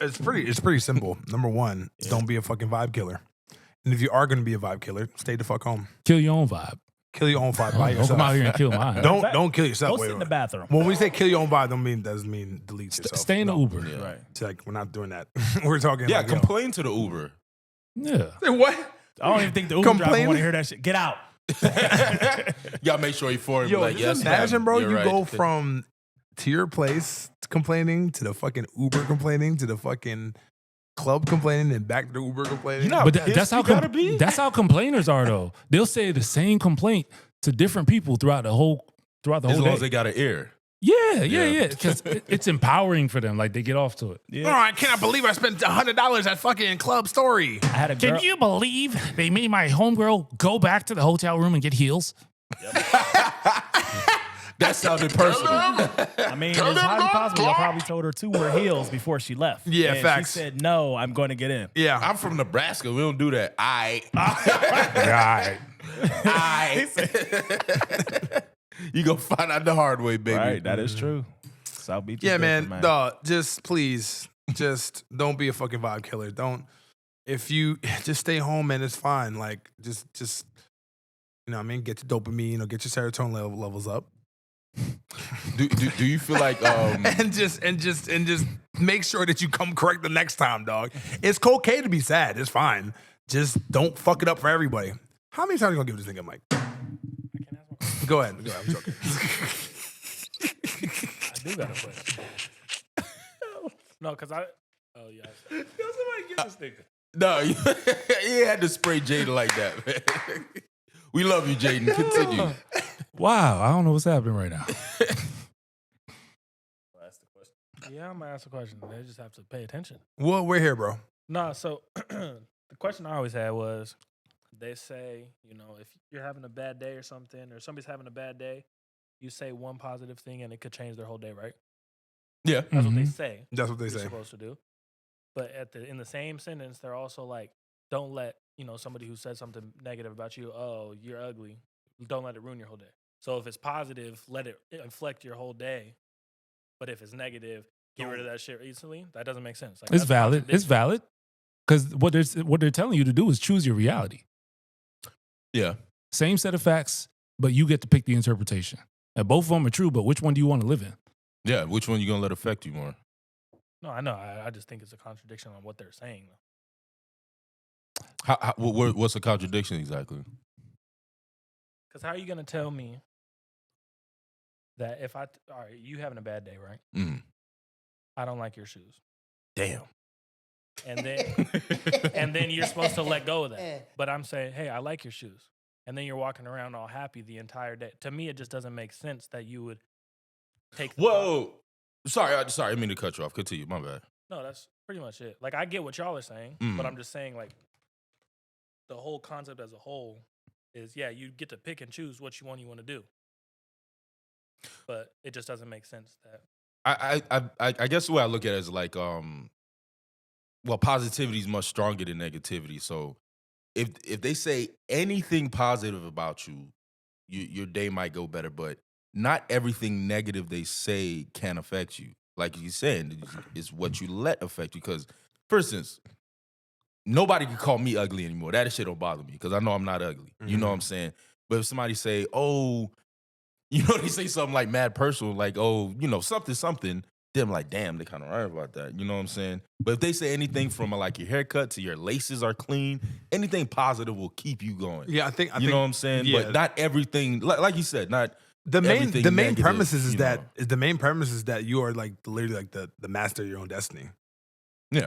Speaker 3: It's pretty simple. Number one, don't be a fucking vibe killer. And if you are going to be a vibe killer, stay the fuck home.
Speaker 5: Kill your own vibe.
Speaker 3: Kill your own vibe by
Speaker 5: Don't come
Speaker 3: yourself.
Speaker 5: out here and kill mine.
Speaker 3: Don't kill yourself.
Speaker 6: Go
Speaker 3: Wait,
Speaker 6: sit in the
Speaker 3: wait.
Speaker 6: bathroom.
Speaker 3: When we say kill your own vibe, doesn't mean delete yourself.
Speaker 5: Stay in the
Speaker 3: No.
Speaker 5: Uber.
Speaker 4: Yeah.
Speaker 6: Right.
Speaker 3: It's like we're not doing that. We're talking.
Speaker 4: Yeah,
Speaker 3: like, yo.
Speaker 4: complain to the Uber.
Speaker 5: Yeah.
Speaker 3: Say what?
Speaker 6: I don't even think the Uber driver
Speaker 3: Complain-
Speaker 6: want to hear that shit. Get out.
Speaker 4: Y'all make sure you for him.
Speaker 3: Yo,
Speaker 4: Like,
Speaker 3: just
Speaker 4: yes,
Speaker 3: imagine,
Speaker 4: ma'am,
Speaker 3: bro.
Speaker 4: you're
Speaker 3: You
Speaker 4: right.
Speaker 3: go from to your place complaining to the fucking Uber complaining to the fucking club complaining and back to the Uber complaining.
Speaker 4: You know,
Speaker 5: But
Speaker 4: pissed
Speaker 5: that's how
Speaker 4: you gotta be.
Speaker 5: that's how complainers are though. They'll say the same complaint to different people throughout the whole
Speaker 4: as
Speaker 5: day.
Speaker 4: long as they got an ear.
Speaker 5: Yeah. Because it's empowering for them. Like they get off to it.
Speaker 3: Oh, I cannot believe I spent $100 at fucking Club Story.
Speaker 6: I had a girl.
Speaker 5: Can you believe they made my homegirl go back to the hotel room and get heels?
Speaker 4: That sounded personal.
Speaker 6: I mean, it's highly possible y'all probably told her 2 were heels before she left.
Speaker 3: Yeah,
Speaker 6: and
Speaker 3: facts.
Speaker 6: She said, no, I'm going to get in.
Speaker 3: Yeah.
Speaker 4: I'm from Nebraska. We don't do that.
Speaker 5: Right.
Speaker 4: You gonna find out the hard way, baby.
Speaker 6: Right, that is true. South Beach. is
Speaker 3: Yeah,
Speaker 6: different,
Speaker 3: man. Dog, just please, just don't be a fucking vibe killer. Don't. If you just stay home, man, it's fine. Like, just you know what I mean? Get your dopamine or get your serotonin levels up.
Speaker 4: Do you feel like
Speaker 3: and just make sure that you come correct the next time, dog. It's okay to be sad. It's fine. Just don't fuck it up for everybody. How many times are you gonna give this nigga a mic? Go ahead. I'm joking.
Speaker 1: I do got a question. No, because I. Oh, yeah.
Speaker 3: Somebody get this nigga.
Speaker 4: no? You had to spray Jaden like that, man. We love you, Jaden. Continue.
Speaker 5: Wow. I don't know what's happening right now.
Speaker 1: Yeah, I'm going to ask a question. They just have to pay attention.
Speaker 3: Well, we're here, bro.
Speaker 1: No, so the question I always had was, they say, you know, if you're having a bad day or something, or somebody's having a bad day, you say one positive thing and it could change their whole day, right?
Speaker 4: Yeah.
Speaker 1: That's what they
Speaker 5: Mhm.
Speaker 1: say.
Speaker 3: That's what they
Speaker 1: You're
Speaker 3: say.
Speaker 1: supposed to do. But in the same sentence, they're also like, don't let, you know, somebody who said something negative about you, oh, you're ugly, don't let it ruin your whole day. So if it's positive, let it inflect your whole day. But if it's negative, get rid of that shit instantly. That doesn't make sense. Like,
Speaker 5: It's
Speaker 1: that's
Speaker 5: valid. It's
Speaker 1: contradictory.
Speaker 5: valid. Because what they're telling you to do is choose your reality.
Speaker 4: Yeah.
Speaker 5: Same set of facts, but you get to pick the interpretation. And both of them are true, but which one do you want to live in?
Speaker 4: Yeah. Which one you gonna let affect you more?
Speaker 1: No, I know. I just think it's a contradiction on what they're saying.
Speaker 4: What's a contradiction exactly?
Speaker 1: Because how are you going to tell me that if all right, you having a bad day, right?
Speaker 4: Mm.
Speaker 1: I don't like your shoes.
Speaker 4: Damn.
Speaker 1: And then you're supposed to let go of that. But I'm saying, hey, I like your shoes. And then you're walking around all happy the entire day. To me, it just doesn't make sense that you would take the
Speaker 4: Whoa. Sorry, I didn't mean to cut you off. Continue, my bad.
Speaker 1: No, that's pretty much it. Like, I get what y'all are saying, but I'm just saying, like, the whole concept as a whole is, yeah, you get to pick and choose what you want to do. But it just doesn't make sense that.
Speaker 4: I guess the way I look at it is like, well, positivity is much stronger than negativity. So if they say anything positive about you, your day might go better, but not everything negative they say can affect you. Like you said, it's what you let affect you. Because, for instance, nobody can call me ugly anymore. That shit don't bother me because I know I'm not ugly. You know what I'm saying? But if somebody say, oh, you know, they say something like mad personal, like, oh, you know, something, then I'm like, damn, they kind of right about that. You know what I'm saying? But if they say anything from like your haircut to your laces are clean, anything positive will keep you going.
Speaker 3: Yeah, I think
Speaker 4: you know what I'm saying?
Speaker 3: Yeah.
Speaker 4: But not everything, like you said, not
Speaker 3: the main
Speaker 4: negative,
Speaker 3: premise is
Speaker 4: you know.
Speaker 3: the main premise is that you are like literally like the master of your own destiny.
Speaker 4: Yeah,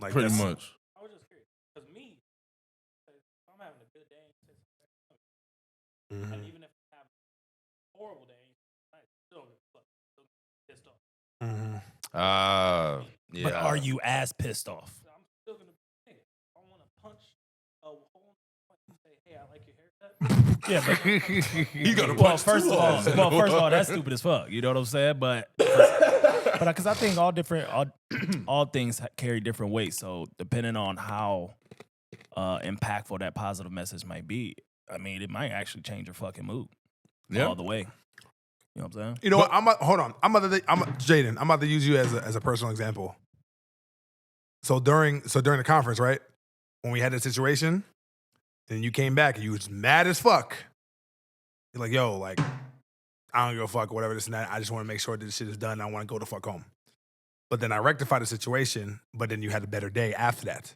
Speaker 3: Like
Speaker 4: pretty much.
Speaker 1: I was just curious. Because me, if I'm having a good day, and even if I have a horrible day, I still pissed off.
Speaker 4: Yeah.
Speaker 6: But are you as pissed off?
Speaker 1: I'm still going to be nigga. I want to punch a hole and say, hey, I like your haircut.
Speaker 6: Yeah, but
Speaker 4: You got to
Speaker 6: well, first of all, that's stupid as fuck. You know what I'm saying? But because I think all things carry different weights. So depending on how impactful that positive message might be, I mean, it might actually change your fucking mood all the way. You know what I'm saying?
Speaker 3: You know what? Hold on. Jaden. I'm about to use you as a personal example. So during the conference, right, when we had that situation, and you came back and you was mad as fuck. You're like, yo, like, I don't give a fuck, whatever this and that. I just want to make sure that this shit is done. I want to go the fuck home. But then I rectified the situation. But then you had a better day after that.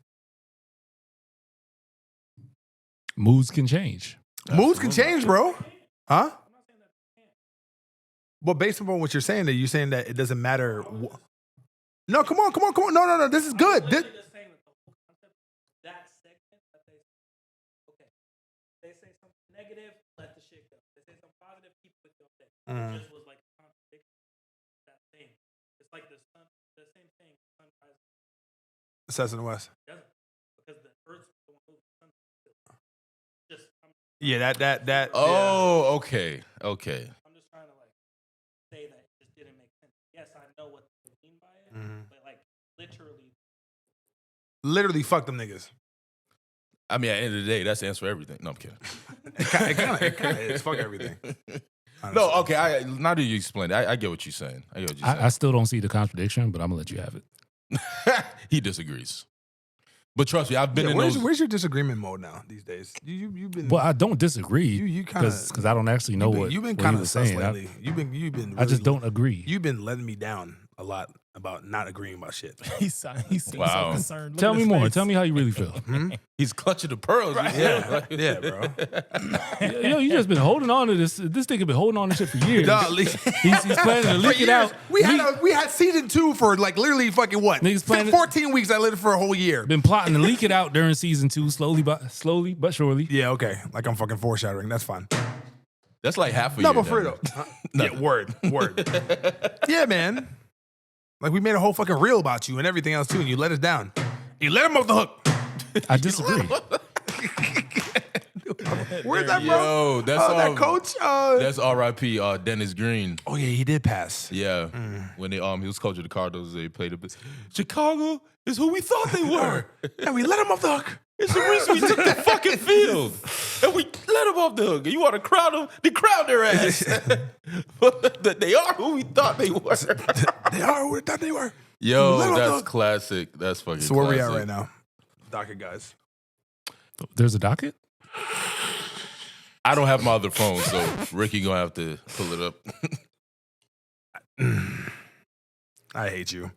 Speaker 5: Moods can change.
Speaker 3: Moods can change, bro. Huh? But based upon what you're saying, that you're saying that it doesn't matter. No, come on. No. This is good.
Speaker 1: That segment that they say something negative, let the shit go. They say something positive, keep it with your thing. It just was like a contradiction. That thing. It's like the same thing. Sunrise.
Speaker 3: Says in the West.
Speaker 1: Doesn't, because the Earth's the one moving. The sun just.
Speaker 3: Yeah, that.
Speaker 4: Oh, okay.
Speaker 1: I'm just trying to like say that it just didn't make sense. Yes, I know what they mean by it, but like
Speaker 3: Literally, fuck them niggas.
Speaker 4: I mean, at the end of the day, that's the answer for everything. No, I'm kidding.
Speaker 3: It kind of is. Fuck everything.
Speaker 4: No, okay. Now that you explained it, I get what you're saying.
Speaker 5: I still don't see the contradiction, but I'm going to let you have it.
Speaker 4: He disagrees. But trust me, I've been in those.
Speaker 3: Where's your disagreement mode now these days? You've been.
Speaker 5: Well, I don't disagree.
Speaker 3: You kind of
Speaker 5: because I don't actually know what
Speaker 3: you've been
Speaker 5: what
Speaker 3: kind
Speaker 5: he
Speaker 3: of
Speaker 5: was
Speaker 3: sus
Speaker 5: saying.
Speaker 3: lately. You've been. Really,
Speaker 5: I just don't agree.
Speaker 3: You've been letting me down a lot about not agreeing about shit.
Speaker 6: He seems
Speaker 4: Wow.
Speaker 6: so concerned. Look
Speaker 5: Tell
Speaker 6: at
Speaker 5: me
Speaker 6: his
Speaker 5: more.
Speaker 6: face.
Speaker 5: Tell me how you really feel.
Speaker 4: He's clutching the pearls.
Speaker 3: Right. Yeah, bro.
Speaker 5: Yo, you just been holding on to this. This nigga been holding on to shit for years.
Speaker 3: Dog,
Speaker 5: He's planning to leak it out.
Speaker 3: We had season 2 for like literally fucking what?
Speaker 5: Niggas planning-
Speaker 3: 14 weeks. I lived for a whole year.
Speaker 5: Been plotting to leak it out during season 2, slowly but surely.
Speaker 3: Yeah, okay. Like I'm fucking foreshadowing. That's fine.
Speaker 4: That's like half a
Speaker 3: No,
Speaker 4: year.
Speaker 3: but for real. Yeah, word. Yeah, man. Like we made a whole fucking reel about you and everything else too, and you let us down. You let him off the hook.
Speaker 5: I disagree.
Speaker 3: Where's that, bro?
Speaker 4: Yo, that's
Speaker 3: that coach.
Speaker 4: That's R.I.P. Dennis Green.
Speaker 3: Oh yeah, he did pass.
Speaker 4: Yeah, when he was coaching the Cardinals, they played a Chicago is who we thought they were.
Speaker 3: And we let him off the hook.
Speaker 4: It's the reason we took the fucking field. And we let them off the hook. And you want to crowd them? They crowd their ass. But they are who we thought they were.
Speaker 3: They are who we thought they were.
Speaker 4: Yo,
Speaker 3: Let 'em off the
Speaker 4: that's
Speaker 3: hook.
Speaker 4: classic. That's fucking
Speaker 3: So where we at
Speaker 4: classic.
Speaker 3: right now? Docket guys.
Speaker 5: There's a docket?
Speaker 4: I don't have my other phone, so Ricky gonna have to pull it up.
Speaker 3: I hate you.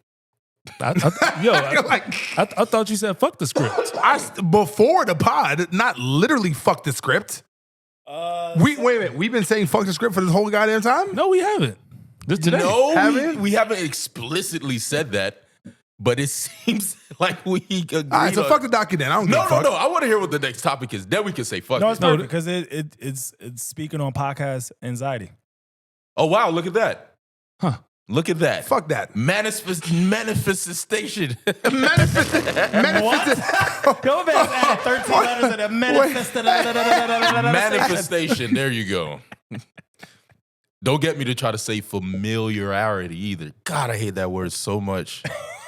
Speaker 5: I thought you said fuck the script.
Speaker 3: Before the pod, not literally fuck the script. Wait a minute. We've been saying fuck the script for this whole goddamn time?
Speaker 5: No, we haven't. Just today.
Speaker 4: No, we haven't explicitly said that. But it seems like we agree.
Speaker 3: All right, so fuck the docket then. I don't give a fuck.
Speaker 4: No. I want to hear what the next topic is. Then we can say fuck
Speaker 6: No,
Speaker 4: it.
Speaker 6: it's perfect because it's speaking on podcast anxiety.
Speaker 4: Oh, wow. Look at that.
Speaker 5: Huh.
Speaker 4: Look at that.
Speaker 3: Fuck that.
Speaker 4: Manifestation.
Speaker 3: Manifested.
Speaker 6: Go back and add 13 letters of the manifested.
Speaker 4: Manifestation. There you go. Don't get me to try to say familiarity either. God, I hate that word so much.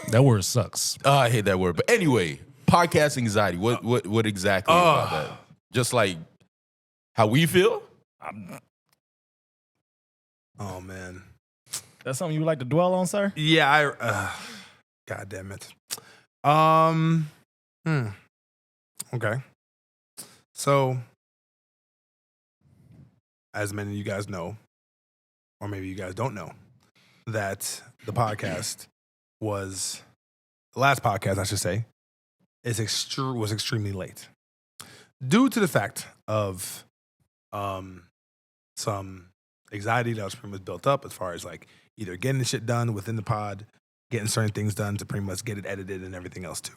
Speaker 5: That word sucks.
Speaker 4: Oh, I hate that word. But anyway, podcast anxiety. What exactly about that? Just like how we feel?
Speaker 3: Oh, man.
Speaker 6: That's something you would like to dwell on, sir?
Speaker 3: Yeah, God damn it. Okay. So, as many of you guys know, or maybe you guys don't know, that the podcast was, the last podcast, I should say, was extremely late. Due to the fact of some anxiety that was pretty much built up as far as like either getting the shit done within the pod, getting certain things done to pretty much get it edited and everything else too.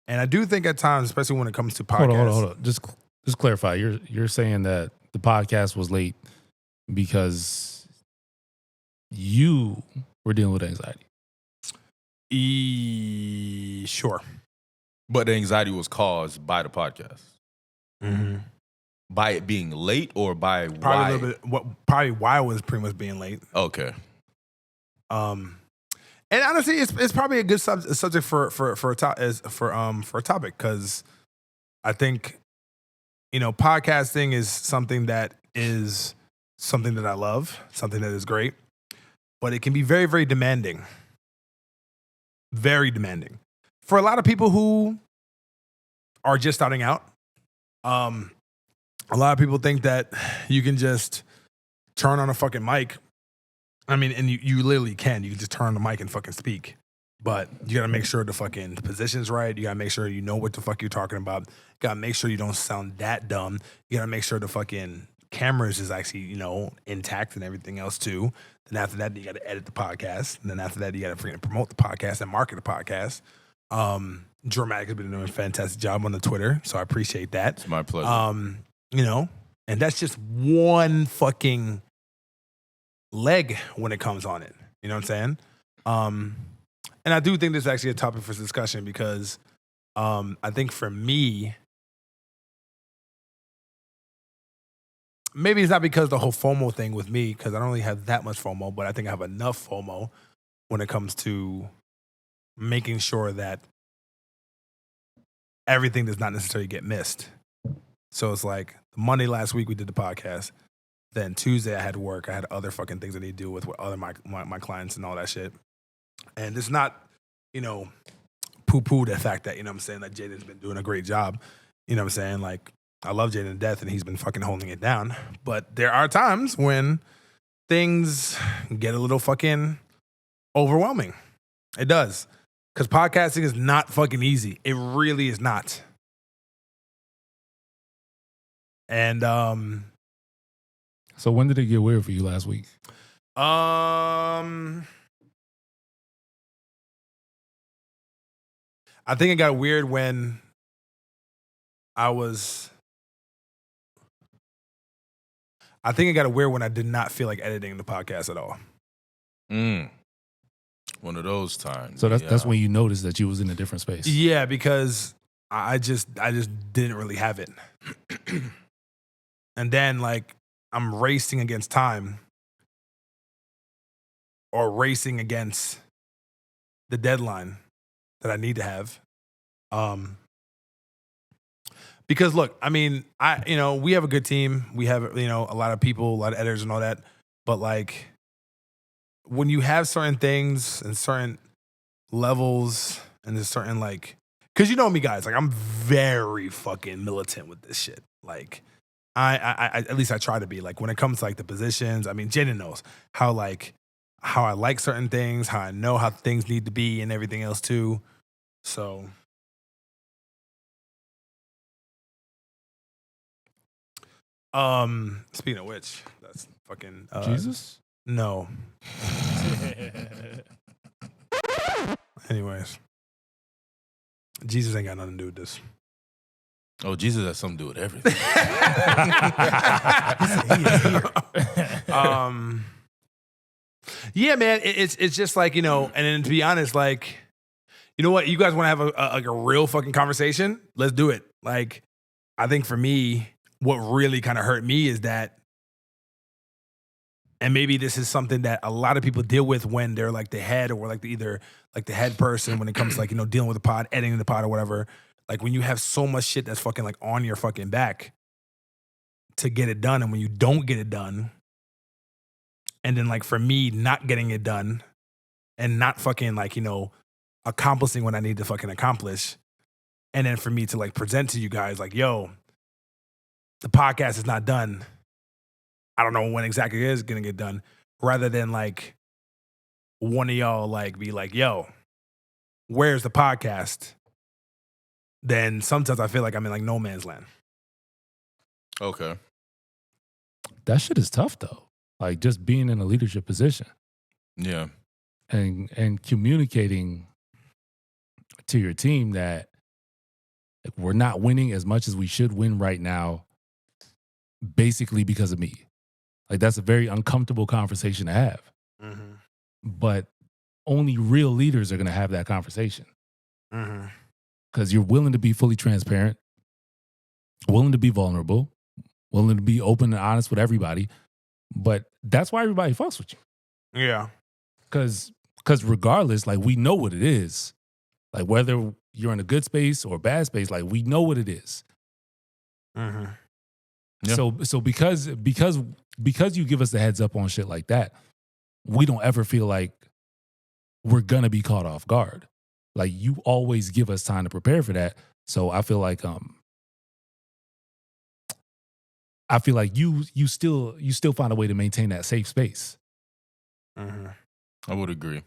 Speaker 3: And I do think at times, especially when it comes to podcasts.
Speaker 5: Hold on. Just clarify. You're saying that the podcast was late because you were dealing with anxiety.
Speaker 3: Sure.
Speaker 4: But the anxiety was caused by the podcast.
Speaker 3: Mm-hmm.
Speaker 4: By it being late or by
Speaker 3: Probably
Speaker 4: why?
Speaker 3: a little bit. Probably why it was pretty much being late.
Speaker 4: Okay.
Speaker 3: And honestly, it's probably a good subject for a topic because I think podcasting is something that I love, something that is great, but it can be very, very demanding. Very demanding for a lot of people who are just starting out. A lot of people think that you can just turn on a fucking mic. I mean, and you literally can. You can just turn on the mic and fucking speak. But you gotta make sure the fucking position's right. You gotta make sure you know what the fuck you're talking about. You gotta make sure you don't sound that dumb. You gotta make sure the fucking cameras is actually, intact and everything else too. Then after that, you gotta edit the podcast. And then after that, you gotta freaking promote the podcast and market the podcast. Dramatic has been doing a fantastic job on the Twitter, so I appreciate that.
Speaker 4: It's my pleasure.
Speaker 3: And that's just one fucking leg when it comes on it. You know what I'm saying? And I do think this is actually a topic for discussion because I think for me, maybe it's not because the whole FOMO thing with me, because I don't really have that much FOMO, but I think I have enough FOMO when it comes to making sure that everything does not necessarily get missed. So it's like Monday last week we did the podcast. Then Tuesday I had work. I had other fucking things I need to do with other my clients and all that shit. And it's not, poo-poo the fact that, that Jaden's been doing a great job. You know what I'm saying? Like, I love Jaden to death and he's been fucking holding it down. But there are times when things get a little fucking overwhelming. It does. Because podcasting is not fucking easy. It really is not. And
Speaker 5: so when did it get weird for you last week?
Speaker 3: I think it got weird when I did not feel like editing the podcast at all.
Speaker 4: One of those times.
Speaker 5: So that's when you noticed that you was in a different space.
Speaker 3: Yeah, because I just didn't really have it. And then I'm racing against time or racing against the deadline that I need to have. Because look, I mean, we have a good team. We have, a lot of people, a lot of editors and all that. But when you have certain things and certain levels and there's certain because you know me guys, I'm very fucking militant with this shit. I at least I try to be when it comes to the positions. I mean, Jaden knows how how I like certain things, how I know how things need to be, and everything else too. So, speaking of which, that's fucking
Speaker 5: Jesus?
Speaker 3: No. Anyways, Jesus ain't got nothing to do with this.
Speaker 4: Oh, Jesus has something to do with everything.
Speaker 3: Yeah, man, it's just like, and then to be honest, like, you know what? You guys want to have a real fucking conversation? Let's do it. Like, I think for me, what really kind of hurt me is that, and maybe this is something that a lot of people deal with when they're like the head or like either like the head person when it comes to like, dealing with the pod, editing the pod or whatever. Like when you have so much shit that's fucking like on your fucking back to get it done. And when you don't get it done, and then like for me, not getting it done and not fucking like, accomplishing what I need to fucking accomplish. And then for me to like present to you guys like, yo, the podcast is not done. I don't know when exactly it is going to get done. Rather than like one of y'all like be like, yo, where's the podcast? Then sometimes I feel like I'm in like no man's land.
Speaker 4: Okay.
Speaker 5: That shit is tough though. Like just being in a leadership position.
Speaker 4: Yeah.
Speaker 5: And communicating to your team that like, we're not winning as much as we should win right now, basically because of me. Like that's a very uncomfortable conversation to have.
Speaker 3: Mm-hmm.
Speaker 5: But only real leaders are going to have that conversation.
Speaker 3: Mm-hmm.
Speaker 5: Because you're willing to be fully transparent, willing to be vulnerable, willing to be open and honest with everybody. But that's why everybody fucks with you.
Speaker 3: Yeah.
Speaker 5: Because regardless, like we know what it is. Like whether you're in a good space or a bad space, like we know what it is.
Speaker 3: Mm-hmm.
Speaker 4: Yeah.
Speaker 5: So because you give us the heads up on shit like that, we don't ever feel like we're gonna be caught off guard. Like you always give us time to prepare for that. So I feel like you still find a way to maintain that safe space.
Speaker 3: Mm-hmm.
Speaker 4: I would agree.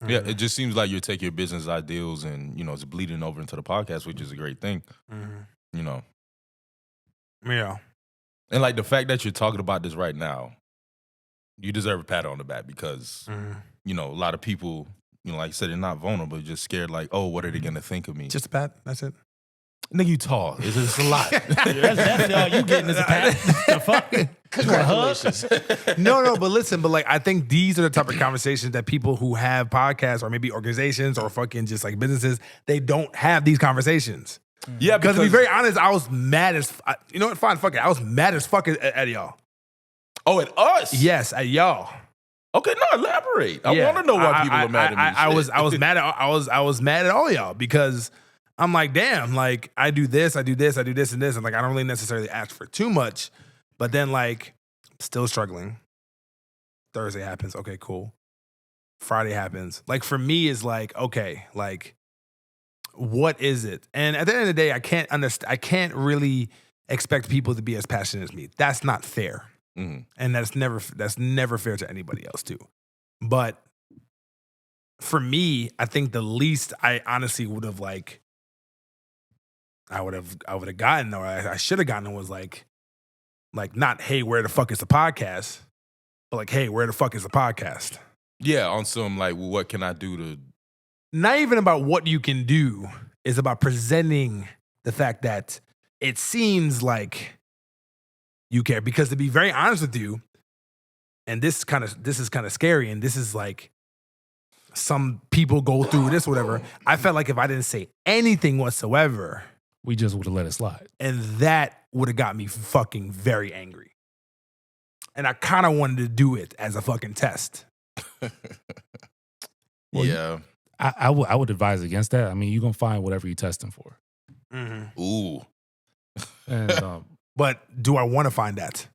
Speaker 3: Mm-hmm.
Speaker 4: Yeah, it just seems like you take your business ideals and, it's bleeding over into the podcast, which is a great thing.
Speaker 3: Mm-hmm.
Speaker 4: Yeah. And like the fact that you're talking about this right now, you deserve a pat on the back because, a lot of people, like you said, they're not vulnerable, just scared like, oh, what are they going to think of me?
Speaker 3: Just a pat, that's it.
Speaker 4: Nigga, you tall. It's a lot.
Speaker 6: That's all you getting is a pat. The fuck?
Speaker 1: Congratulations.
Speaker 3: No, but listen, but like I think these are the type of conversations that people who have podcasts or maybe organizations or fucking just like businesses, they don't have these conversations.
Speaker 4: Yeah,
Speaker 3: because to be very honest, I was mad as you know what? Fine, fuck it. I was mad as fuck at y'all.
Speaker 4: Oh, at us?
Speaker 3: Yes, at y'all.
Speaker 4: Okay, no, elaborate. I want to know why people are mad at me.
Speaker 3: I was mad at all y'all because I'm like, damn, like I do this, and this, and like I don't really necessarily ask for too much, but then like still struggling. Thursday happens, okay, cool. Friday happens. Like for me is like, okay, like what is it? And at the end of the day, I can't really expect people to be as passionate as me. That's not fair.
Speaker 4: Mm-hmm.
Speaker 3: And that's never fair to anybody else too. But for me, I think the least I honestly would have like I would have gotten, or I should have gotten, was like not, hey, where the fuck is the podcast? But like, hey, where the fuck is the podcast?
Speaker 4: Yeah, on some like, well, what can I do to?
Speaker 3: Not even about what you can do. It's about presenting the fact that it seems like you care. Because to be very honest with you, and this is kind of scary, and this is like some people go through this, whatever. I felt like if I didn't say anything whatsoever,
Speaker 5: we just would have let it slide.
Speaker 3: And that would have got me fucking very angry. And I kind of wanted to do it as a fucking test.
Speaker 4: Yeah.
Speaker 5: I would advise against that. I mean, you're going to find whatever you're testing for.
Speaker 3: Mm-hmm.
Speaker 4: Ooh.
Speaker 5: And,
Speaker 3: but do I want to find that?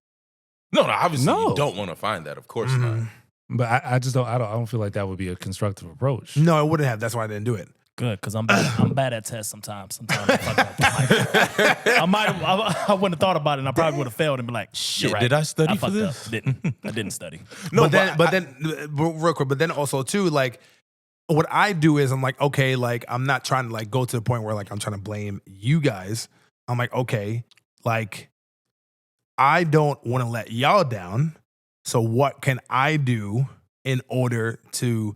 Speaker 4: No, obviously you don't want to find that. Of course not.
Speaker 5: But I just don't feel like that would be a constructive approach.
Speaker 3: No, I wouldn't have. That's why I didn't do it.
Speaker 6: Good, because I'm bad at tests sometimes. Sometimes I fuck up. I wouldn't have thought about it, and I probably would have failed and be like,
Speaker 4: Shit,
Speaker 6: right.
Speaker 4: did I study for
Speaker 6: fucked
Speaker 4: this?
Speaker 6: Up. I didn't study.
Speaker 3: No, but then real quick, but then also too, like what I do is I'm like, okay, like I'm not trying to like go to the point where like I'm trying to blame you guys. I'm like, okay, like I don't want to let y'all down. So what can I do in order to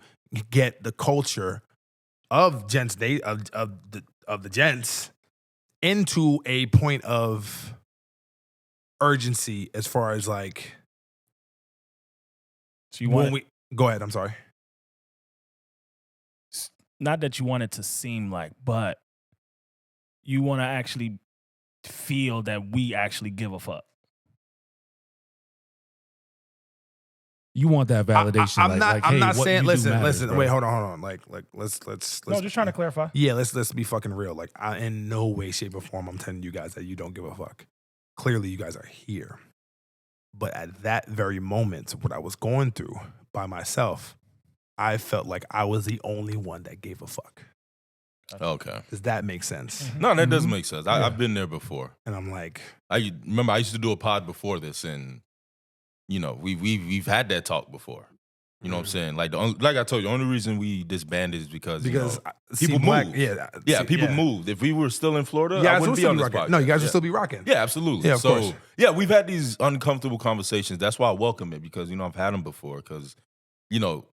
Speaker 3: get the culture of Gents Day of the Gents into a point of urgency as far as like
Speaker 6: So you want
Speaker 3: go ahead, I'm sorry.
Speaker 6: not that you want it to seem like, but you want to actually feel that we actually give a fuck.
Speaker 5: You want that validation.
Speaker 3: I'm not
Speaker 5: hey,
Speaker 3: not
Speaker 5: what
Speaker 3: saying.
Speaker 5: you do
Speaker 3: Listen,
Speaker 5: matters,
Speaker 3: listen.
Speaker 5: bro.
Speaker 3: Wait, hold on. Like, let's.
Speaker 6: No, just trying to clarify.
Speaker 3: Yeah, let's be fucking real. Like, I, in no way, shape, or form, I'm telling you guys that you don't give a fuck. Clearly, you guys are here. But at that very moment, what I was going through by myself, I felt like I was the only one that gave a fuck.
Speaker 4: Okay.
Speaker 3: Does that make sense?
Speaker 6: Mm-hmm.
Speaker 4: No, that does make sense. I've been there before.
Speaker 3: And I'm like,
Speaker 4: I remember I used to do a pod before this, and you know we've had that talk before. You know what I'm saying? Like like I told you, the only reason we disbanded is because you know, people moved. People moved. If we were still in Florida, I wouldn't be on this podcast.
Speaker 3: No, you guys would still be rocking.
Speaker 4: Yeah, absolutely.
Speaker 3: Yeah, of course.
Speaker 4: Yeah, we've had these uncomfortable conversations. That's why I welcome it, because you know I've had them before. Because you know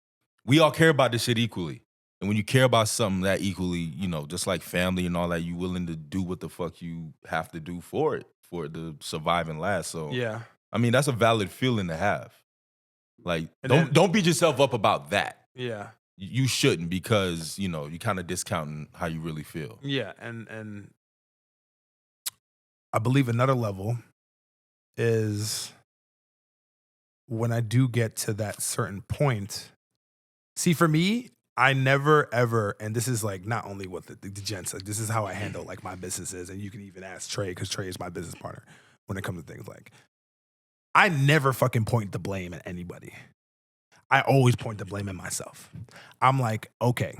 Speaker 4: we all care about this shit equally, and when you care about something that equally, you know, just like family and all that, you willing to do what the fuck you have to do for it to survive and last. So
Speaker 3: Yeah.
Speaker 4: I mean, that's a valid feeling to have. Like, don't beat yourself up about that.
Speaker 3: Yeah.
Speaker 4: You shouldn't, because, you know, you're kind of discounting how you really feel.
Speaker 3: Yeah, and I believe another level is when I do get to that certain point. See, for me, I never ever, and this is like not only what the Gents, like this is how I handle like my businesses, and you can even ask Trey, because Trey is my business partner when it comes to things like, I never fucking point the blame at anybody. I always point the blame at myself. I'm like, okay.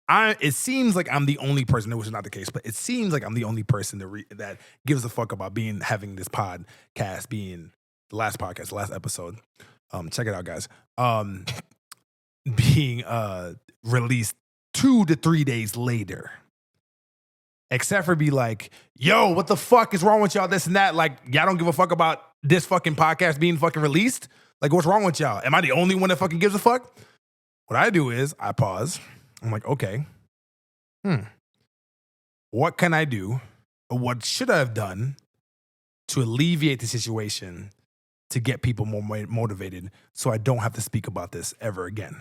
Speaker 3: It seems like I'm the only person, which is not the case, but it seems like I'm the only person that gives a fuck about having this podcast being the last episode. Check it out, guys. Being released 2 to 3 days later. Except for be like, yo, what the fuck is wrong with y'all? This and that. Like, y'all don't give a fuck about this fucking podcast being fucking released? Like, what's wrong with y'all? Am I the only one that fucking gives a fuck? What I do is I pause. I'm like, okay. What can I do? Or what should I have done to alleviate the situation to get people more motivated so I don't have to speak about this ever again?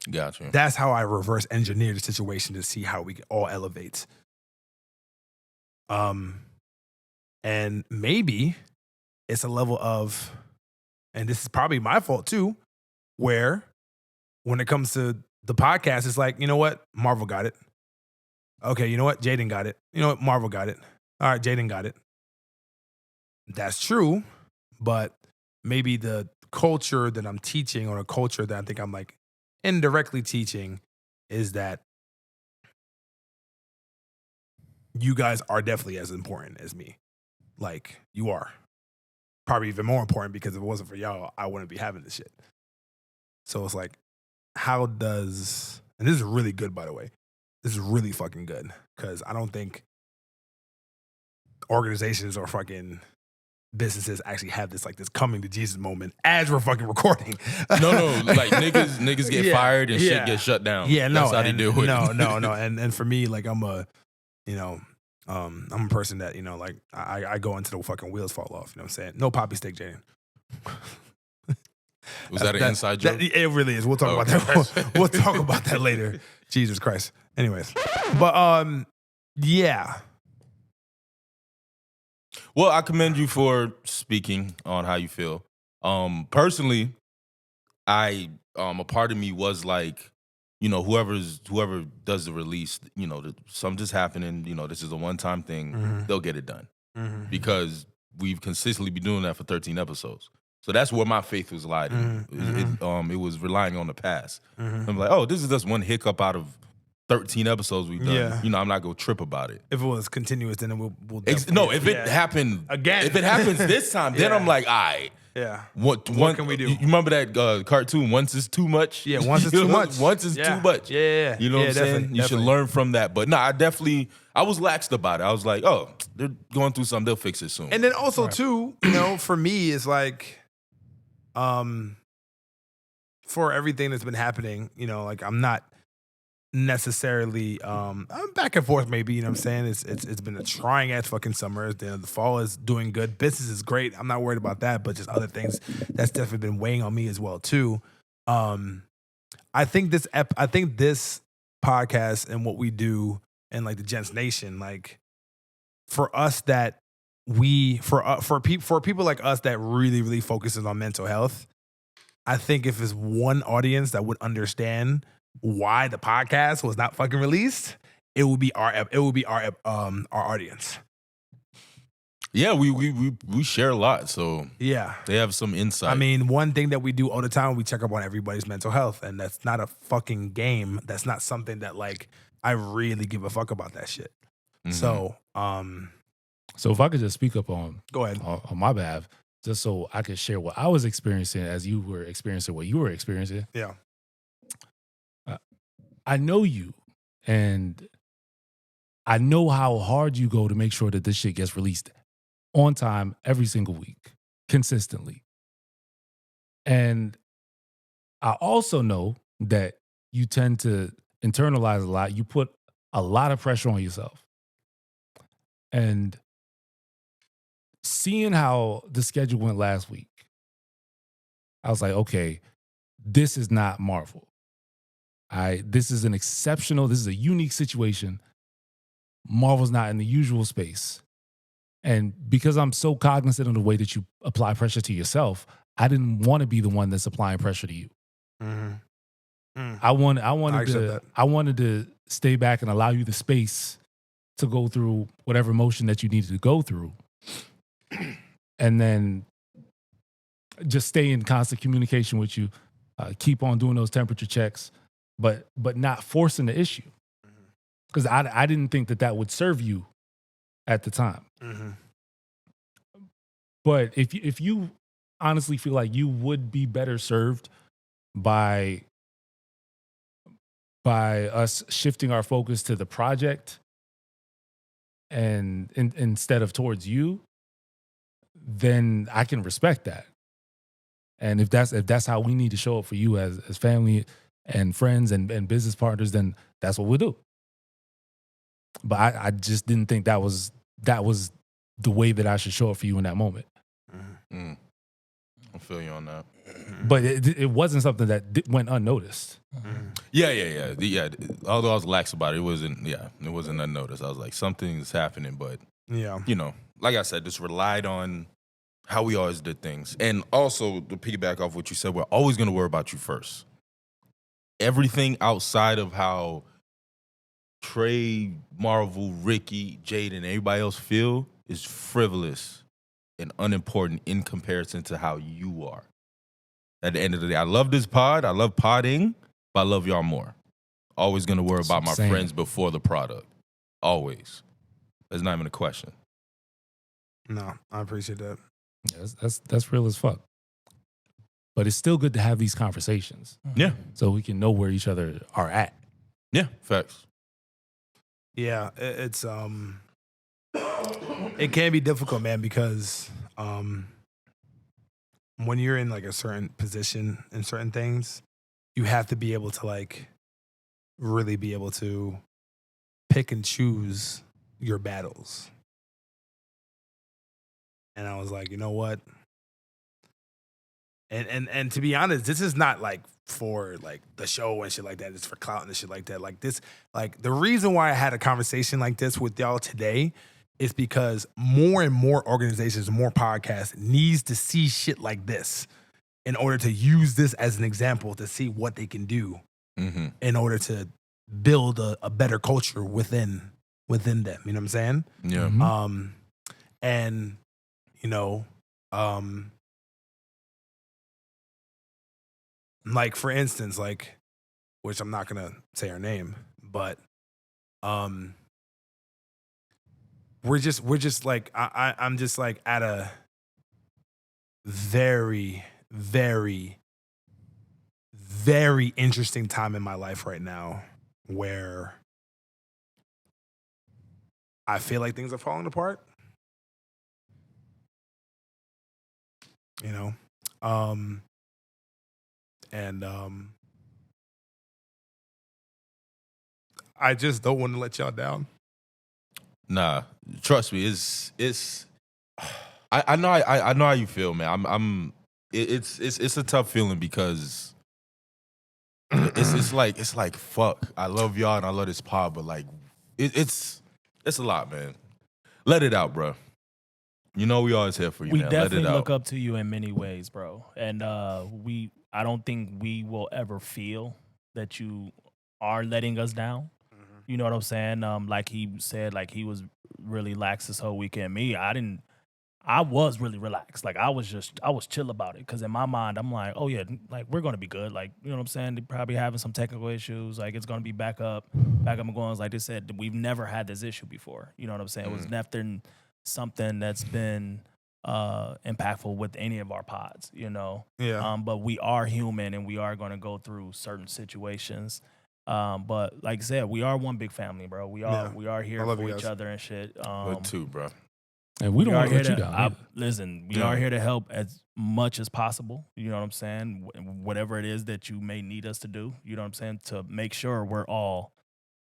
Speaker 4: Gotcha.
Speaker 3: That's how I reverse engineer the situation to see how we all elevate. And maybe it's a level of, and this is probably my fault too, where when it comes to the podcast, it's like, you know what? Marvel got it. Okay, you know what? Jaden got it. You know what? Marvel got it. All right, Jaden got it. That's true, but maybe the culture that I'm teaching, or a culture that I think I'm like indirectly teaching, is that you guys are definitely as important as me. Like, you are. Probably even more important, because if it wasn't for y'all, I wouldn't be having this shit. So it's like, how does, and this is really good, by the way. This is really fucking good, because I don't think organizations or fucking businesses actually have this like this coming to Jesus moment as we're fucking recording.
Speaker 4: No, like niggas get fired and shit get shut down.
Speaker 3: Yeah, no,
Speaker 4: that's how they do it.
Speaker 3: No. And for me, like I'm a person that, you know, like I go into the fucking wheels fall off. You know what I'm saying? No poppy stick, Jaden.
Speaker 4: Was that an inside joke?
Speaker 3: It really is. We'll talk about that. We'll talk about that later. Jesus Christ. Anyways, but yeah.
Speaker 4: Well, I commend you for speaking on how you feel. Personally, a part of me was like, you know, whoever does the release, you know, something's happening, you know, this is a one-time thing, they'll get it done. Because we've consistently been doing that for 13 episodes. So that's where my faith was lied in. It was relying on the past. I'm like, oh, this is just one hiccup out of 13 episodes we've done.
Speaker 3: Yeah.
Speaker 4: You know, I'm not gonna trip about it.
Speaker 3: If it was continuous, then we'll
Speaker 4: If it happened
Speaker 3: again,
Speaker 4: if it happens this time, then I'm like, all right.
Speaker 3: Yeah.
Speaker 4: What
Speaker 3: can we do?
Speaker 4: You remember that cartoon? Once is too much.
Speaker 3: Yeah, once is too much.
Speaker 4: Once is too much.
Speaker 3: Yeah.
Speaker 4: You know what I'm saying? You should learn from that. But no, I was laxed about it. I was like, oh, they're going through something. They'll fix it soon.
Speaker 3: And then also too, you know, for me, it's like, for everything that's been happening, you know, like I'm not necessarily I'm back and forth maybe, you know what I'm saying? It's been a trying ass fucking summer. The fall is doing good. Business is great. I'm not worried about that, but just other things that's definitely been weighing on me as well too. I think this podcast and what we do and like the Gents Nation, like for us that for people like us that really, really focuses on mental health, I think if there's one audience that would understand why the podcast was not fucking released, it would be our audience.
Speaker 4: Yeah, we share a lot, so
Speaker 3: yeah,
Speaker 4: they have some insight.
Speaker 3: I mean, one thing that we do all the time, we check up on everybody's mental health, and that's not a fucking game. That's not something that like I really give a fuck about that shit. So,
Speaker 5: so if I could just speak up on
Speaker 3: go ahead
Speaker 5: on my behalf, just so I could share what I was experiencing as you were experiencing what you were experiencing.
Speaker 3: Yeah.
Speaker 5: I know you, and I know how hard you go to make sure that this shit gets released on time every single week, consistently. And I also know that you tend to internalize a lot. You put a lot of pressure on yourself. And seeing how the schedule went last week, I was like, okay, this is not Marvel. This is a unique situation. Marvel's not in the usual space. And because I'm so cognizant of the way that you apply pressure to yourself, I didn't want to be the one that's applying pressure to you. I wanted to stay back and allow you the space to go through whatever emotion that you needed to go through. And then just stay in constant communication with you, keep on doing those temperature checks, but not forcing the issue. Because I didn't think that would serve you at the time. But if you honestly feel like you would be better served by us shifting our focus to the project and instead of towards you, then I can respect that. And if that's how we need to show up for you as family and friends and business partners, then that's what we'll do. But I just didn't think that was the way that I should show up for you in that moment.
Speaker 4: I feel you on that.
Speaker 5: But it wasn't something that went unnoticed.
Speaker 4: Yeah. Although I was lax about it, it wasn't unnoticed. I was like, something's happening, but you know, like I said, just relied on how we always did things. And also, to piggyback off what you said, we're always going to worry about you first. Everything outside of how Trey, Marvel, Ricky, Jade, and everybody else feel is frivolous and unimportant in comparison to how you are. At the end of the day, I love this pod. I love podding, but I love y'all more. Always going to worry about my friends before the product. Always. That's not even a question.
Speaker 3: No, I appreciate that.
Speaker 5: Yeah, that's real as fuck. But it's still good to have these conversations.
Speaker 4: Yeah.
Speaker 5: So we can know where each other are at.
Speaker 4: Yeah, facts.
Speaker 3: Yeah, it's it can be difficult, man, because when you're in like a certain position in certain things, you have to be able to like really be able to pick and choose your battles. And I was like, you know what? And to be honest, this is not like for like the show and shit like that. It's for clout and shit like that. Like this, like the reason why I had a conversation like this with y'all today is because more and more organizations, more podcasts needs to see shit like this in order to use this as an example to see what they can do in order to build a better culture within them. You know what I'm saying?
Speaker 4: Yeah.
Speaker 3: And you know, Like for instance, like, which I'm not gonna say her name, but we're just like I'm just like at a very, very, very interesting time in my life right now where I feel like things are falling apart. You know? And I just don't want to let y'all down.
Speaker 4: Nah, trust me, it's I know I know how you feel, man. It's a tough feeling because it's like fuck. I love y'all and I love this pod, but like it's a lot, man. Let it out, bro. You know we always here for you,
Speaker 6: We
Speaker 4: man. Let it
Speaker 6: definitely
Speaker 4: out.
Speaker 6: look up to you in many ways, bro. And I don't think we will ever feel that you are letting us down. You know what I'm saying? Like he said, like he was really lax this whole weekend. I was really relaxed. Like I was chill about it because in my mind I'm like, oh yeah, like we're gonna be good. Like you know what I'm saying? They're probably having some technical issues. Like it's gonna be back up and going. Like they said, we've never had this issue before. You know what I'm saying? It was never something that's been impactful with any of our pods. You know?
Speaker 3: Yeah.
Speaker 6: But we are human and we are gonna go through certain situations. But like I said, we are one big family, bro. We are here
Speaker 3: love
Speaker 6: for
Speaker 3: you
Speaker 6: each
Speaker 3: guys.
Speaker 6: other and shit.
Speaker 4: But too, bro.
Speaker 5: And we don't
Speaker 6: are
Speaker 5: want to
Speaker 6: here
Speaker 5: let you down. either.
Speaker 6: Listen, we
Speaker 4: Yeah.
Speaker 6: are here to help as much as possible. You know what I'm saying? Whatever it is that you may need us to do, you know what I'm saying? To make sure we're all,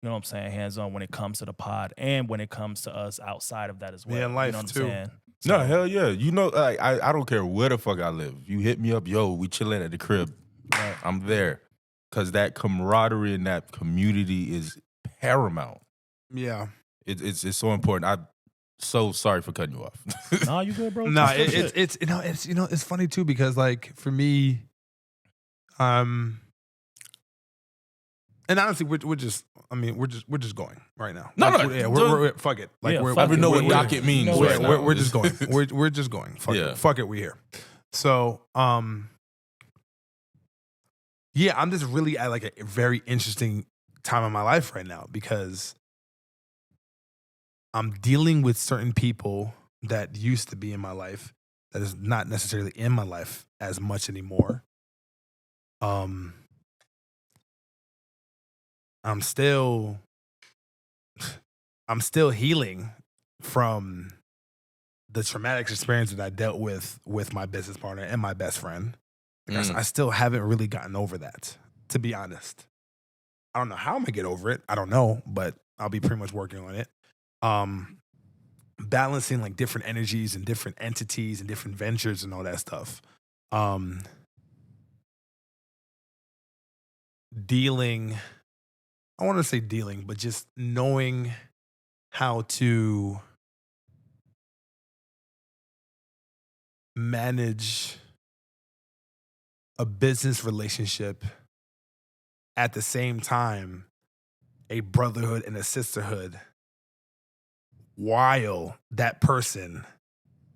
Speaker 6: you know what I'm saying, hands on when it comes to the pod and when it comes to us outside of that as well.
Speaker 3: Yeah, in life,
Speaker 6: you know what I'm
Speaker 3: too.
Speaker 6: saying?
Speaker 4: No,
Speaker 6: So,
Speaker 4: hell yeah. You know, like, I don't care where the fuck I live. You hit me up, yo, we chilling at the crib.
Speaker 6: right.
Speaker 4: I'm there. Cause that camaraderie and that community is paramount.
Speaker 3: Yeah.
Speaker 4: It's so important. I'm so sorry for cutting you off.
Speaker 6: Nah, you good, bro?
Speaker 3: No,
Speaker 6: Talk your shit.
Speaker 3: it's funny too because like for me, and honestly, we're just going right now.
Speaker 4: No,
Speaker 3: Like,
Speaker 4: no,
Speaker 3: yeah,
Speaker 4: don't-
Speaker 3: we're fuck it. Like
Speaker 6: Yeah,
Speaker 3: we're
Speaker 6: fuck
Speaker 4: I don't know what
Speaker 3: we're-
Speaker 4: docket means.
Speaker 6: know
Speaker 4: right
Speaker 6: what-
Speaker 4: now.
Speaker 3: we're just going. We're just going. Fuck
Speaker 4: Yeah.
Speaker 3: it. Fuck it. We here. So yeah, I'm just really at like a very interesting time in my life right now because I'm dealing with certain people that used to be in my life that is not necessarily in my life as much anymore. I'm still healing from the traumatic experience that I dealt with my business partner and my best friend. Like, I still haven't really gotten over that, to be honest. I don't know how I'm gonna get over it. I don't know, but I'll be pretty much working on it. Balancing like different energies and different entities and different ventures and all that stuff. Dealing, I want to say dealing, but just knowing how to manage a business relationship at the same time, a brotherhood and a sisterhood, while that person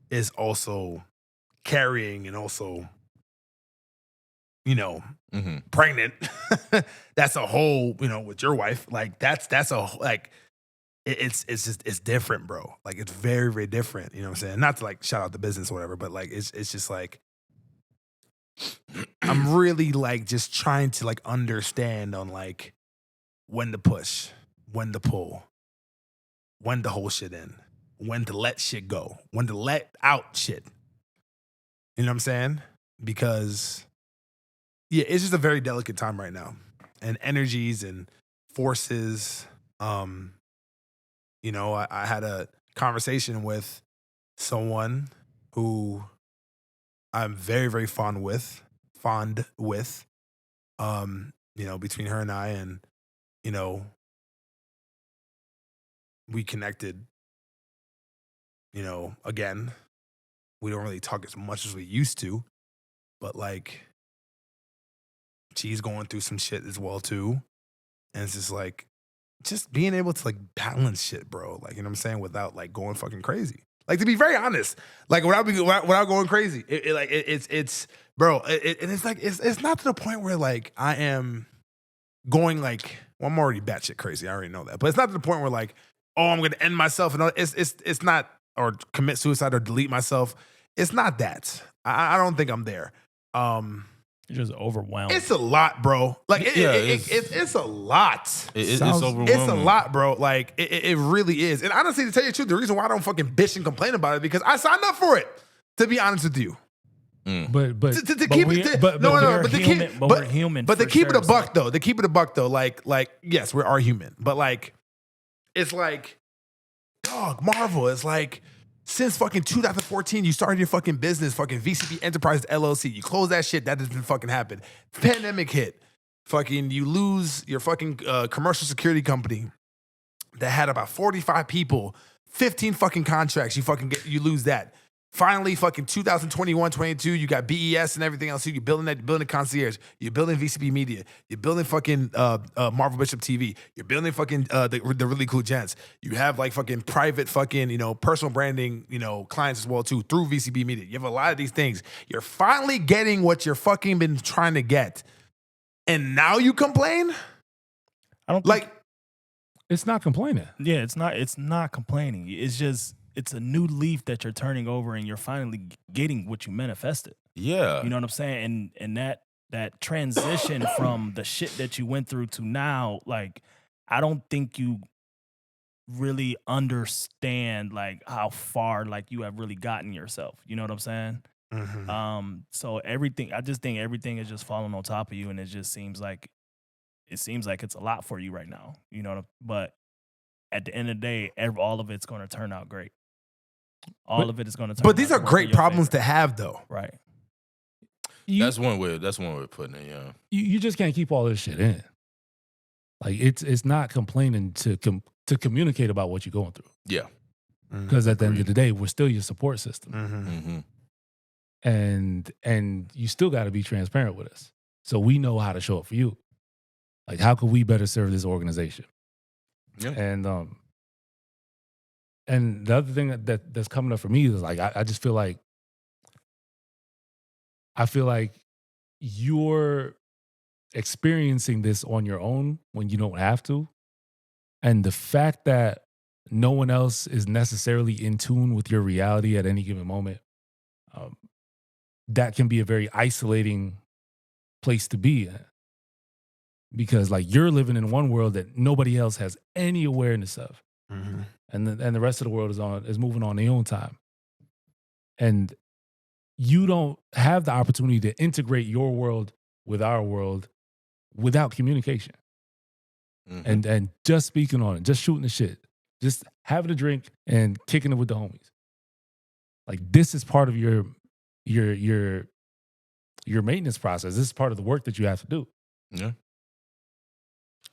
Speaker 3: is also carrying and also, you know, pregnant. That's a whole, you know, with your wife. Like that's a like it's different, bro. Like it's very, very different. You know what I'm saying? Not to like shout out the business or whatever, but like it's just like I'm really like just trying to like understand on like when to push, when to pull, when to hold shit in, when to let shit go, when to let out shit. You know what I'm saying? Because yeah, it's just a very delicate time right now. And energies and forces. You know, I had a conversation with someone who I'm very, very fond with. You know, between her and I, and, you know, we connected, you know, again. We don't really talk as much as we used to, but like she's going through some shit as well too. And it's just like, just being able to like balance shit, bro. Like, you know what I'm saying? Without like going fucking crazy. Like, to be very honest, like without going crazy, it's bro. And it's like it's not to the point where like I am going like, well, I'm already batshit crazy. I already know that, but it's not to the point where like, oh, I'm gonna end myself and all. It's not, or commit suicide or delete myself. It's not that. I don't think I'm there.
Speaker 6: You're just overwhelmed.
Speaker 3: It's a lot, bro. Like it's a lot.
Speaker 4: It's overwhelming.
Speaker 3: It's a lot, bro. Like it really is. And honestly, to tell you the truth, the reason why I don't fucking bitch and complain about it because I signed up for it. To be honest with you.
Speaker 5: But
Speaker 3: to keep it, but
Speaker 6: we're human.
Speaker 3: But to keep it a buck though, like yes, we are human. But like, it's like, dog, Marvel is like. Since fucking 2014, you started your fucking business, fucking VCB Enterprises LLC. You close that shit, that doesn't fucking happen. Pandemic hit. Fucking, you lose your fucking commercial security company that had about 45 people, 15 fucking contracts. You lose that. Finally, fucking 2021, 22, you got BES and everything else. You're building a concierge. You're building VCB Media. You're building fucking Marvel Bishop TV. You're building fucking the really cool gents. You have like fucking private fucking, personal branding, clients as well too through VCB Media. You have a lot of these things. You're finally getting what you're fucking been trying to get. And now you complain?
Speaker 6: I don't
Speaker 3: like
Speaker 5: it's not complaining.
Speaker 6: Yeah, it's not complaining. It's just it's a new leaf that you're turning over and you're finally getting what you manifested.
Speaker 4: Yeah.
Speaker 6: You know what I'm saying? And that transition from the shit that you went through to now, like, I don't think you really understand like how far like you have really gotten yourself. You know what I'm saying?
Speaker 3: Mm-hmm.
Speaker 6: So I just think everything is just falling on top of you, and it just seems like it's a lot for you right now. You know, but at the end of the day, all of it's going to turn out great. All of it is going to turn out.
Speaker 3: But these are great problems to have, though.
Speaker 6: Right.
Speaker 4: That's one way of putting it. Yeah.
Speaker 5: You just can't keep all this shit in. Like it's not complaining to communicate about what you're going through.
Speaker 4: Yeah.
Speaker 5: Because at the end of the day, we're still your support system.
Speaker 4: Mm-hmm.
Speaker 5: And you still got to be transparent with us. So we know how to show up for you. Like, how could we better serve this organization?
Speaker 4: Yeah.
Speaker 5: And the other thing that's coming up for me is like, I just feel like, you're experiencing this on your own when you don't have to. And the fact that no one else is necessarily in tune with your reality at any given moment, that can be a very isolating place to be in. Because like you're living in one world that nobody else has any awareness of.
Speaker 3: Mm-hmm.
Speaker 5: And the rest of the world is moving on their own time. And you don't have the opportunity to integrate your world with our world without communication.
Speaker 4: Mm-hmm.
Speaker 5: And just speaking on it, just shooting the shit, just having a drink and kicking it with the homies. Like, this is part of your maintenance process. This is part of the work that you have to do.
Speaker 4: Yeah.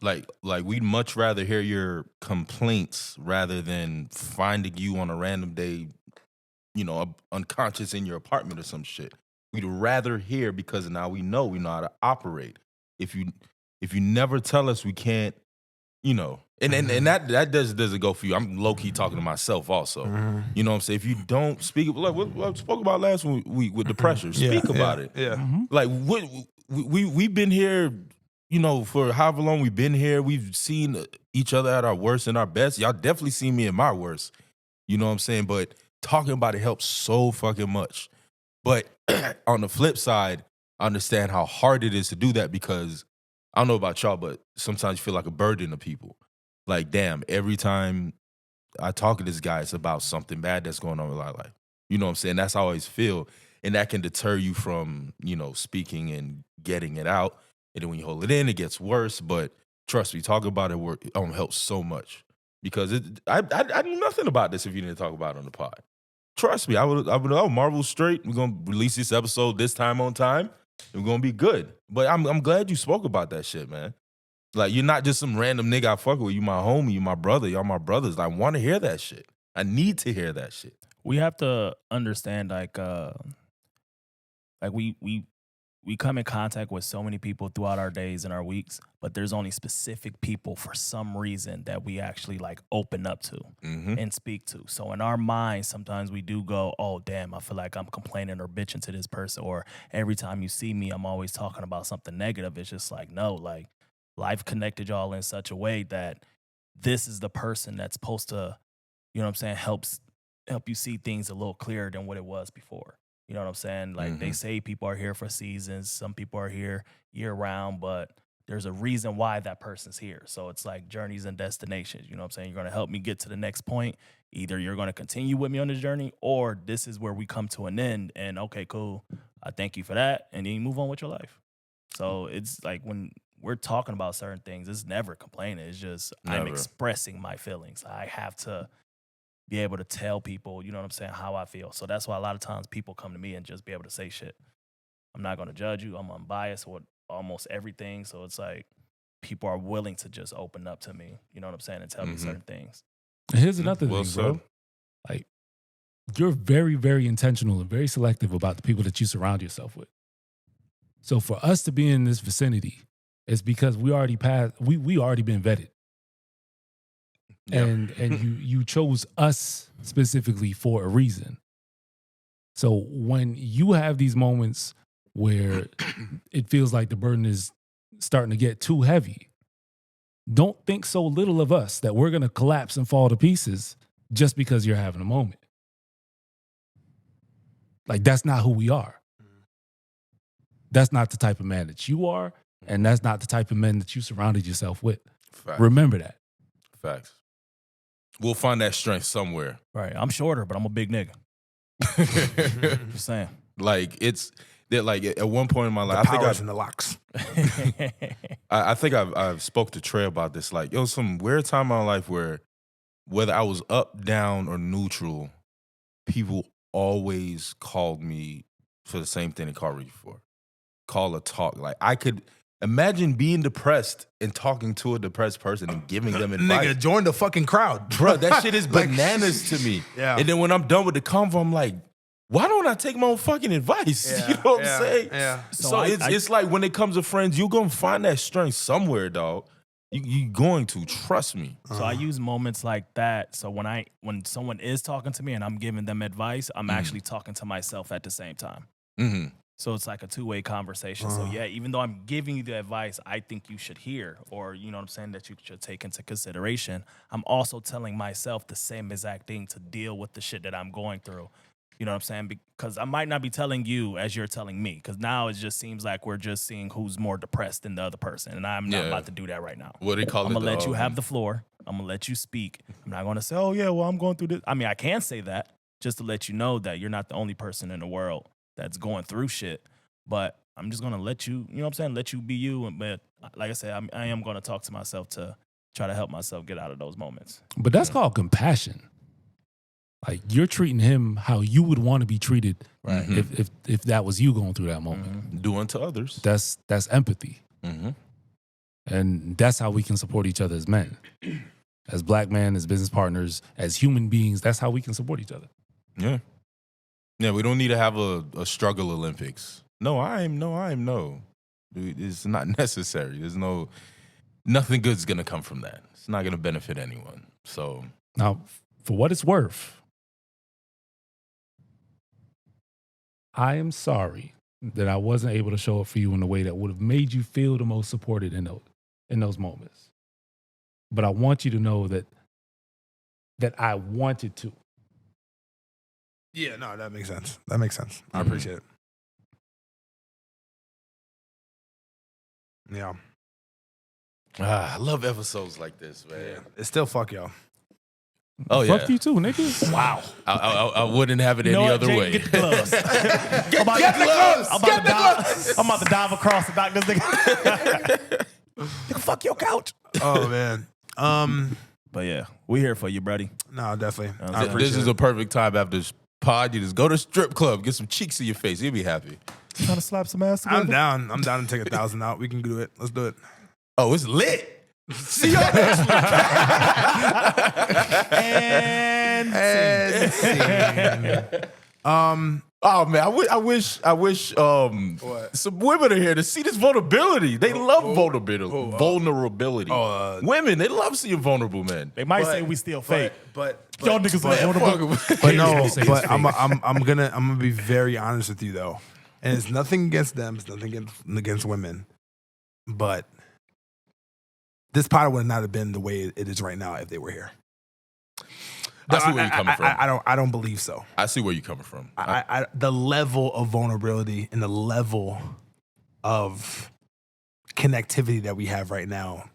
Speaker 4: Like we'd much rather hear your complaints rather than finding you on a random day, unconscious in your apartment or some shit. We'd rather hear, because now we know how to operate. If you never tell us, we can't, and that doesn't go for you. I'm low key talking to myself also.
Speaker 3: Mm-hmm.
Speaker 4: You know what I'm saying? If you don't speak, like what I spoke about last week with the pressure, speak about it.
Speaker 3: Yeah.
Speaker 5: Mm-hmm.
Speaker 4: Like we've been here, for however long we've been here, we've seen each other at our worst and our best. Y'all definitely seen me at my worst. You know what I'm saying? But talking about it helps so fucking much. But on the flip side, I understand how hard it is to do that, because I don't know about y'all, but sometimes you feel like a burden to people. Like, damn, every time I talk to this guy, it's about something bad that's going on in my life. You know what I'm saying? That's how I always feel. And that can deter you from, speaking and getting it out. And then when you hold it in, it gets worse. But trust me, talking about it helps so much. Because I knew nothing about this if you didn't talk about it on the pod. Trust me, I would Marvel's straight. We're going to release this episode this time on time. And we're going to be good. But I'm glad you spoke about that shit, man. Like, you're not just some random nigga I fuck with. You my homie, you my brother, y'all my brothers. I want to hear that shit. I need to hear that shit.
Speaker 6: We have to understand, we we come in contact with so many people throughout our days and our weeks, but there's only specific people for some reason that we actually like open up to and speak to. So in our minds, sometimes we do go, oh, damn, I feel like I'm complaining or bitching to this person. Or every time you see me, I'm always talking about something negative. It's just like, no, like life connected y'all in such a way that this is the person that's supposed to, you know what I'm saying, help you see things a little clearer than what it was before. You know what I'm saying? Like they say people are here for seasons. Some people are here year round, but there's a reason why that person's here. So it's like journeys and destinations. You know what I'm saying? You're going to help me get to the next point. Either you're going to continue with me on this journey or this is where we come to an end and okay, cool. I thank you for that. And then you move on with your life. So it's like when we're talking about certain things, it's never complaining. It's just I'm expressing my feelings. I have to be able to tell people, you know what I'm saying, how I feel. So that's why a lot of times people come to me and just be able to say shit. I'm not going to judge you. I'm unbiased with almost everything. So it's like people are willing to just open up to me, you know what I'm saying, and tell me certain things.
Speaker 5: And here's another thing, bro. Like, you're very, very intentional and very selective about the people that you surround yourself with. So for us to be in this vicinity, it's because we already we already been vetted. Yep. And you chose us specifically for a reason. So when you have these moments where it feels like the burden is starting to get too heavy, don't think so little of us that we're going to collapse and fall to pieces just because you're having a moment. Like, that's not who we are. That's not the type of man that you are, and that's not the type of men that you surrounded yourself with.
Speaker 4: Facts.
Speaker 5: Remember that.
Speaker 4: Facts. We'll find that strength somewhere.
Speaker 6: Right. I'm shorter, but I'm a big nigga. Just saying.
Speaker 4: Like, it's that, like, at one point in my life,
Speaker 3: I think I was in the locks.
Speaker 4: I think I've spoke to Trey about this. Like, it was some weird time in my life where whether I was up, down, or neutral, people always called me for the same thing they called me for. Call or talk. Like, I could imagine being depressed and talking to a depressed person and giving them advice.
Speaker 3: Nigga, join the fucking crowd.
Speaker 4: Bro, that shit is bananas to me.
Speaker 3: Yeah.
Speaker 4: And then when I'm done with the convo, I'm like, why don't I take my own fucking advice?
Speaker 3: Yeah,
Speaker 4: You know what I'm saying?
Speaker 3: Yeah.
Speaker 4: So it's like when it comes to friends, you're going to find that strength somewhere, dog. You're going to, trust me.
Speaker 6: So I use moments like that. So when someone is talking to me and I'm giving them advice, I'm actually talking to myself at the same time.
Speaker 4: Mm-hmm.
Speaker 6: So it's like a two-way conversation. So yeah, even though I'm giving you the advice I think you should hear, or you know what I'm saying, that you should take into consideration, I'm also telling myself the same exact thing to deal with the shit that I'm going through. You know what I'm saying? Because I might not be telling you as you're telling me. Because now it just seems like we're just seeing who's more depressed than the other person. And I'm not about to do that right now.
Speaker 4: What do they call it?
Speaker 6: I'm going to let you have the floor. I'm going to let you speak. I'm not going to say, oh, yeah, well, I'm going through this. I mean, I can say that just to let you know that you're not the only person in the world that's going through shit. But I'm just going to let you, you know what I'm saying, let you be you. But like I said, I am going to talk to myself to try to help myself get out of those moments.
Speaker 5: But that's called compassion. Like, you're treating him how you would want to be treated, right? If that was you going through that moment.
Speaker 4: Do unto others.
Speaker 5: That's empathy.
Speaker 4: Mm-hmm.
Speaker 5: And that's how we can support each other as men. As black men, as business partners, as human beings, that's how we can support each other.
Speaker 4: Yeah. Yeah, we don't need to have a struggle Olympics. No. It's not necessary. There's nothing good's going to come from that. It's not going to benefit anyone. So
Speaker 5: now, for what it's worth, I am sorry that I wasn't able to show up for you in a way that would have made you feel the most supported in those moments. But I want you to know that I wanted to.
Speaker 3: Yeah, no, that makes sense. I appreciate it. Yeah.
Speaker 4: I love episodes like this, man.
Speaker 3: Yeah. It's still fuck y'all.
Speaker 4: Oh, yeah.
Speaker 5: Fuck you too, nigga.
Speaker 6: Wow.
Speaker 4: I wouldn't have it any other way.
Speaker 6: Get the gloves.
Speaker 3: Get the gloves.
Speaker 6: I'm about to dive across the back of this nigga. Nigga, fuck your couch.
Speaker 3: Oh, man.
Speaker 6: But yeah, we here for you, buddy.
Speaker 3: No, definitely.
Speaker 4: This is a perfect time after this pod. You just go to the strip club, get some cheeks in your face. You'll be happy.
Speaker 6: Trying to slap some ass together?
Speaker 3: I'm down. I'm down to take 1,000 out. We can do it. Let's do it.
Speaker 4: Oh, it's lit. See y'all next week.
Speaker 6: And
Speaker 3: scene.
Speaker 4: Oh man, I wish some women are here to see this vulnerability. They love vulnerability. Women, they love seeing vulnerable men.
Speaker 6: They might say we still fake.
Speaker 3: But
Speaker 6: Y'all niggas are vulnerable.
Speaker 3: But no, but I'm gonna be very honest with you though, and it's nothing against them, it's nothing against women, but this pod would not have been the way it is right now if they were here.
Speaker 4: I see where you're coming from.
Speaker 3: I don't believe so.
Speaker 4: I see where you're coming from.
Speaker 3: The level of vulnerability and the level of connectivity that we have right now,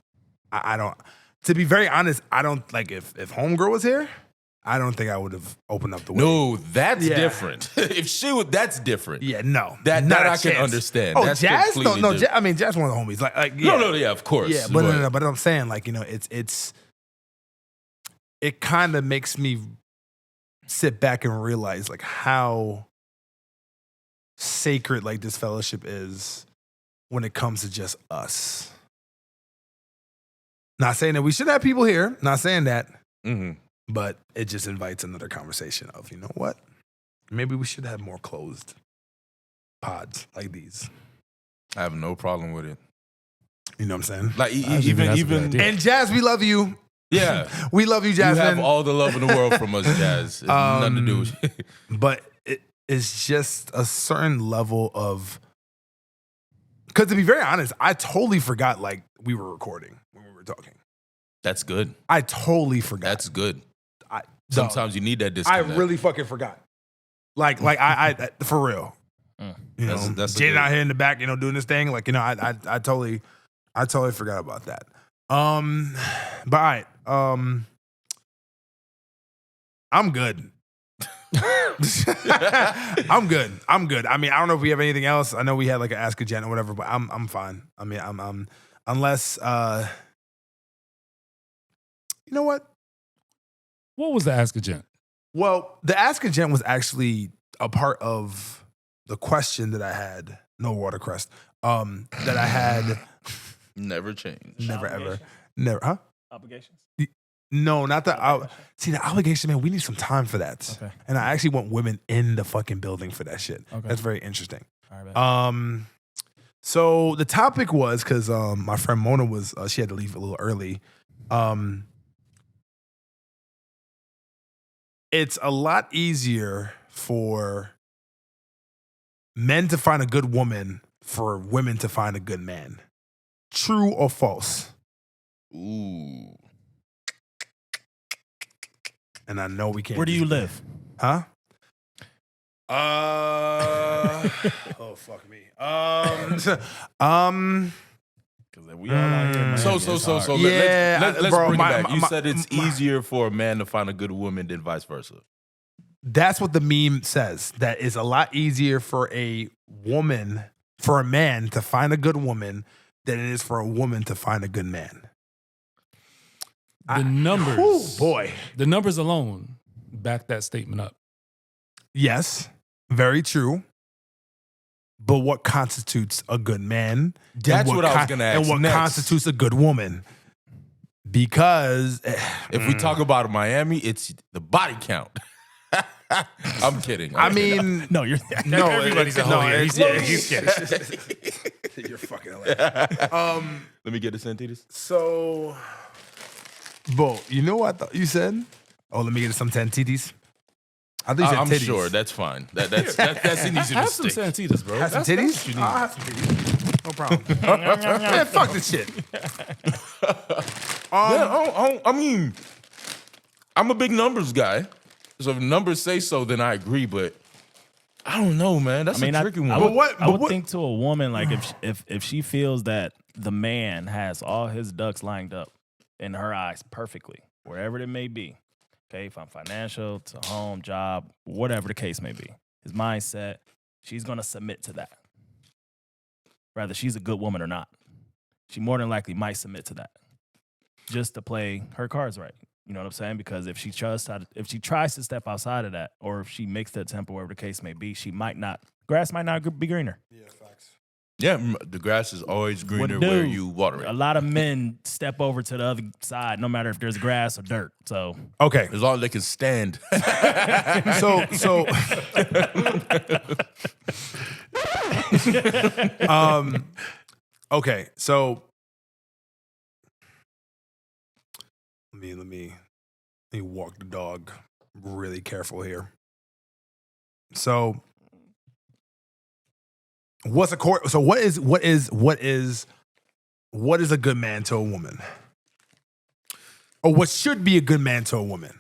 Speaker 3: I don't. To be very honest, I don't like if Homegirl was here. I don't think I would have opened up the way.
Speaker 4: No, that's different. If she would, that's different.
Speaker 3: Yeah, no,
Speaker 4: that
Speaker 3: not
Speaker 4: I can understand.
Speaker 3: Oh,
Speaker 4: that's
Speaker 3: Jazz? No,
Speaker 4: different.
Speaker 3: I mean, Jazz one of the homies. Like yeah.
Speaker 4: No, yeah, of course.
Speaker 3: Yeah, but no. But I'm saying, like, you know, it kind of makes me sit back and realize like how sacred like this fellowship is when it comes to just us. Not saying that we should have people here. Not saying that.
Speaker 4: Mm-hmm.
Speaker 3: But it just invites another conversation of, you know what? Maybe we should have more closed pods like these.
Speaker 4: I have no problem with it.
Speaker 3: You know what I'm saying?
Speaker 4: Like even
Speaker 3: and Jazz, we love you.
Speaker 4: Yeah,
Speaker 3: we love you, Jazz.
Speaker 4: You have all the love in the world from us, Jazz. It's nothing to do with it.
Speaker 3: But it's just a certain level of. Because to be very honest, I totally forgot like we were recording when we were talking.
Speaker 4: That's good.
Speaker 3: I totally forgot.
Speaker 4: That's good. Sometimes you need that
Speaker 3: I
Speaker 4: disconnect.
Speaker 3: really fucking forgot. Like I for real. You know,
Speaker 4: that's
Speaker 3: Jaden out here in the back, you know, doing this thing. Like, you know, I totally forgot about that. But all right. I'm good. I'm good. I mean, I don't know if we have anything else. I know we had like an Ask a Gent or whatever, but I'm fine. I mean, I'm unless you know what?
Speaker 5: What was the Ask a Gent?
Speaker 3: Well, the Ask a Gent was actually a part of the question that I had. No watercress. That I had.
Speaker 4: Never change.
Speaker 3: Never ever. Never. Huh?
Speaker 6: Obligations?
Speaker 3: No, not the. See, the obligation, man. We need some time for that.
Speaker 6: Okay.
Speaker 3: And I actually want women in the fucking building for that shit.
Speaker 6: Okay.
Speaker 3: That's very interesting.
Speaker 6: All right,
Speaker 3: So the topic was because my friend Mona was she had to leave a little early. It's a lot easier for men to find a good woman for women to find a good man. True or false?
Speaker 4: Ooh.
Speaker 3: And I know we can't.
Speaker 6: Where do you live?
Speaker 3: Huh? Oh fuck me.
Speaker 6: Because we all out here, man.
Speaker 4: So
Speaker 3: yeah,
Speaker 4: let's
Speaker 3: bro,
Speaker 4: bring it back. You said it's easier for a man to find a good woman than vice versa.
Speaker 3: That's what the meme says. That it's a lot easier for a man to find a good woman than it is for a woman to find a good man.
Speaker 5: The numbers.
Speaker 3: Oh boy.
Speaker 5: The numbers alone back that statement up.
Speaker 3: Yes, very true. But what constitutes a good man?
Speaker 4: That's what I was going to ask.
Speaker 3: And what constitutes a good woman? Because
Speaker 4: if we talk about Miami, it's the body count. I'm kidding.
Speaker 3: I mean,
Speaker 6: no, you're
Speaker 3: no.
Speaker 5: Everybody's a hoe here. He's kidding.
Speaker 3: You're fucking hilarious.
Speaker 4: Let me get the Santitas.
Speaker 3: So, Bo, you know what I thought you said? Oh, let me get some Santitas. I think you said
Speaker 4: I'm
Speaker 3: titties.
Speaker 4: sure that's fine. That's an easy
Speaker 5: Have some
Speaker 4: mistake.
Speaker 5: Santitas, bro.
Speaker 3: Have some
Speaker 5: That's
Speaker 3: titties?
Speaker 5: what you need.
Speaker 3: I'll have some titties. No problem. Man, fuck this shit.
Speaker 4: I mean, I'm a big numbers guy. So if numbers say so, then I agree. But I don't know, man. That's a tricky one.
Speaker 6: I would think to a woman, like if she feels that the man has all his ducks lined up in her eyes perfectly, wherever it may be, okay, from financial to home, job, whatever the case may be, his mindset, she's going to submit to that. Whether she's a good woman or not. She more than likely might submit to that just to play her cards right. You know what I'm saying? Because if she tries to step outside of that, or if she makes the attempt, or whatever the case may be, grass might not be greener.
Speaker 3: Yeah, facts.
Speaker 4: Yeah, the grass is always greener
Speaker 6: What
Speaker 4: where
Speaker 6: do?
Speaker 4: you water
Speaker 6: A
Speaker 4: it.
Speaker 6: lot of men step over to the other side, no matter if there's grass or dirt. So
Speaker 3: Okay.
Speaker 4: As long as they can stand.
Speaker 3: So okay, so let me walk the dog really careful here. So what is a good man to a woman? Or what should be a good man to a woman?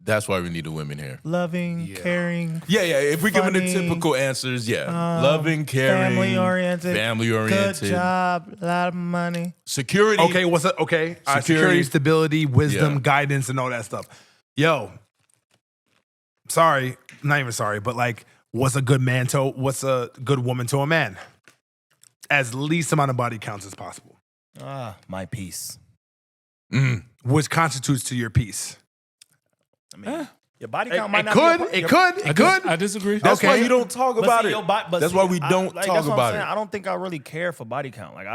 Speaker 4: That's why we need the women here.
Speaker 6: loving, caring,
Speaker 4: Yeah. If we're giving the
Speaker 6: Funny,
Speaker 4: typical answers, loving, caring,
Speaker 6: family-oriented,
Speaker 4: family-oriented,
Speaker 6: good job, a lot of money.
Speaker 4: security.
Speaker 3: Okay, what's up? Okay, security, stability, wisdom,
Speaker 4: Yeah.
Speaker 3: guidance, and all that stuff. Yo, sorry, not even sorry, but like, what's a good woman to a man? As least amount of body counts as possible,
Speaker 6: My piece.
Speaker 3: which constitutes to your piece.
Speaker 6: I mean, your body
Speaker 3: It
Speaker 6: count might not
Speaker 3: could,
Speaker 6: be
Speaker 3: it could.
Speaker 5: I disagree.
Speaker 4: That's why
Speaker 3: Okay.
Speaker 4: you don't talk about it. That's why we don't talk about it.
Speaker 6: I don't think I really care for body count. Like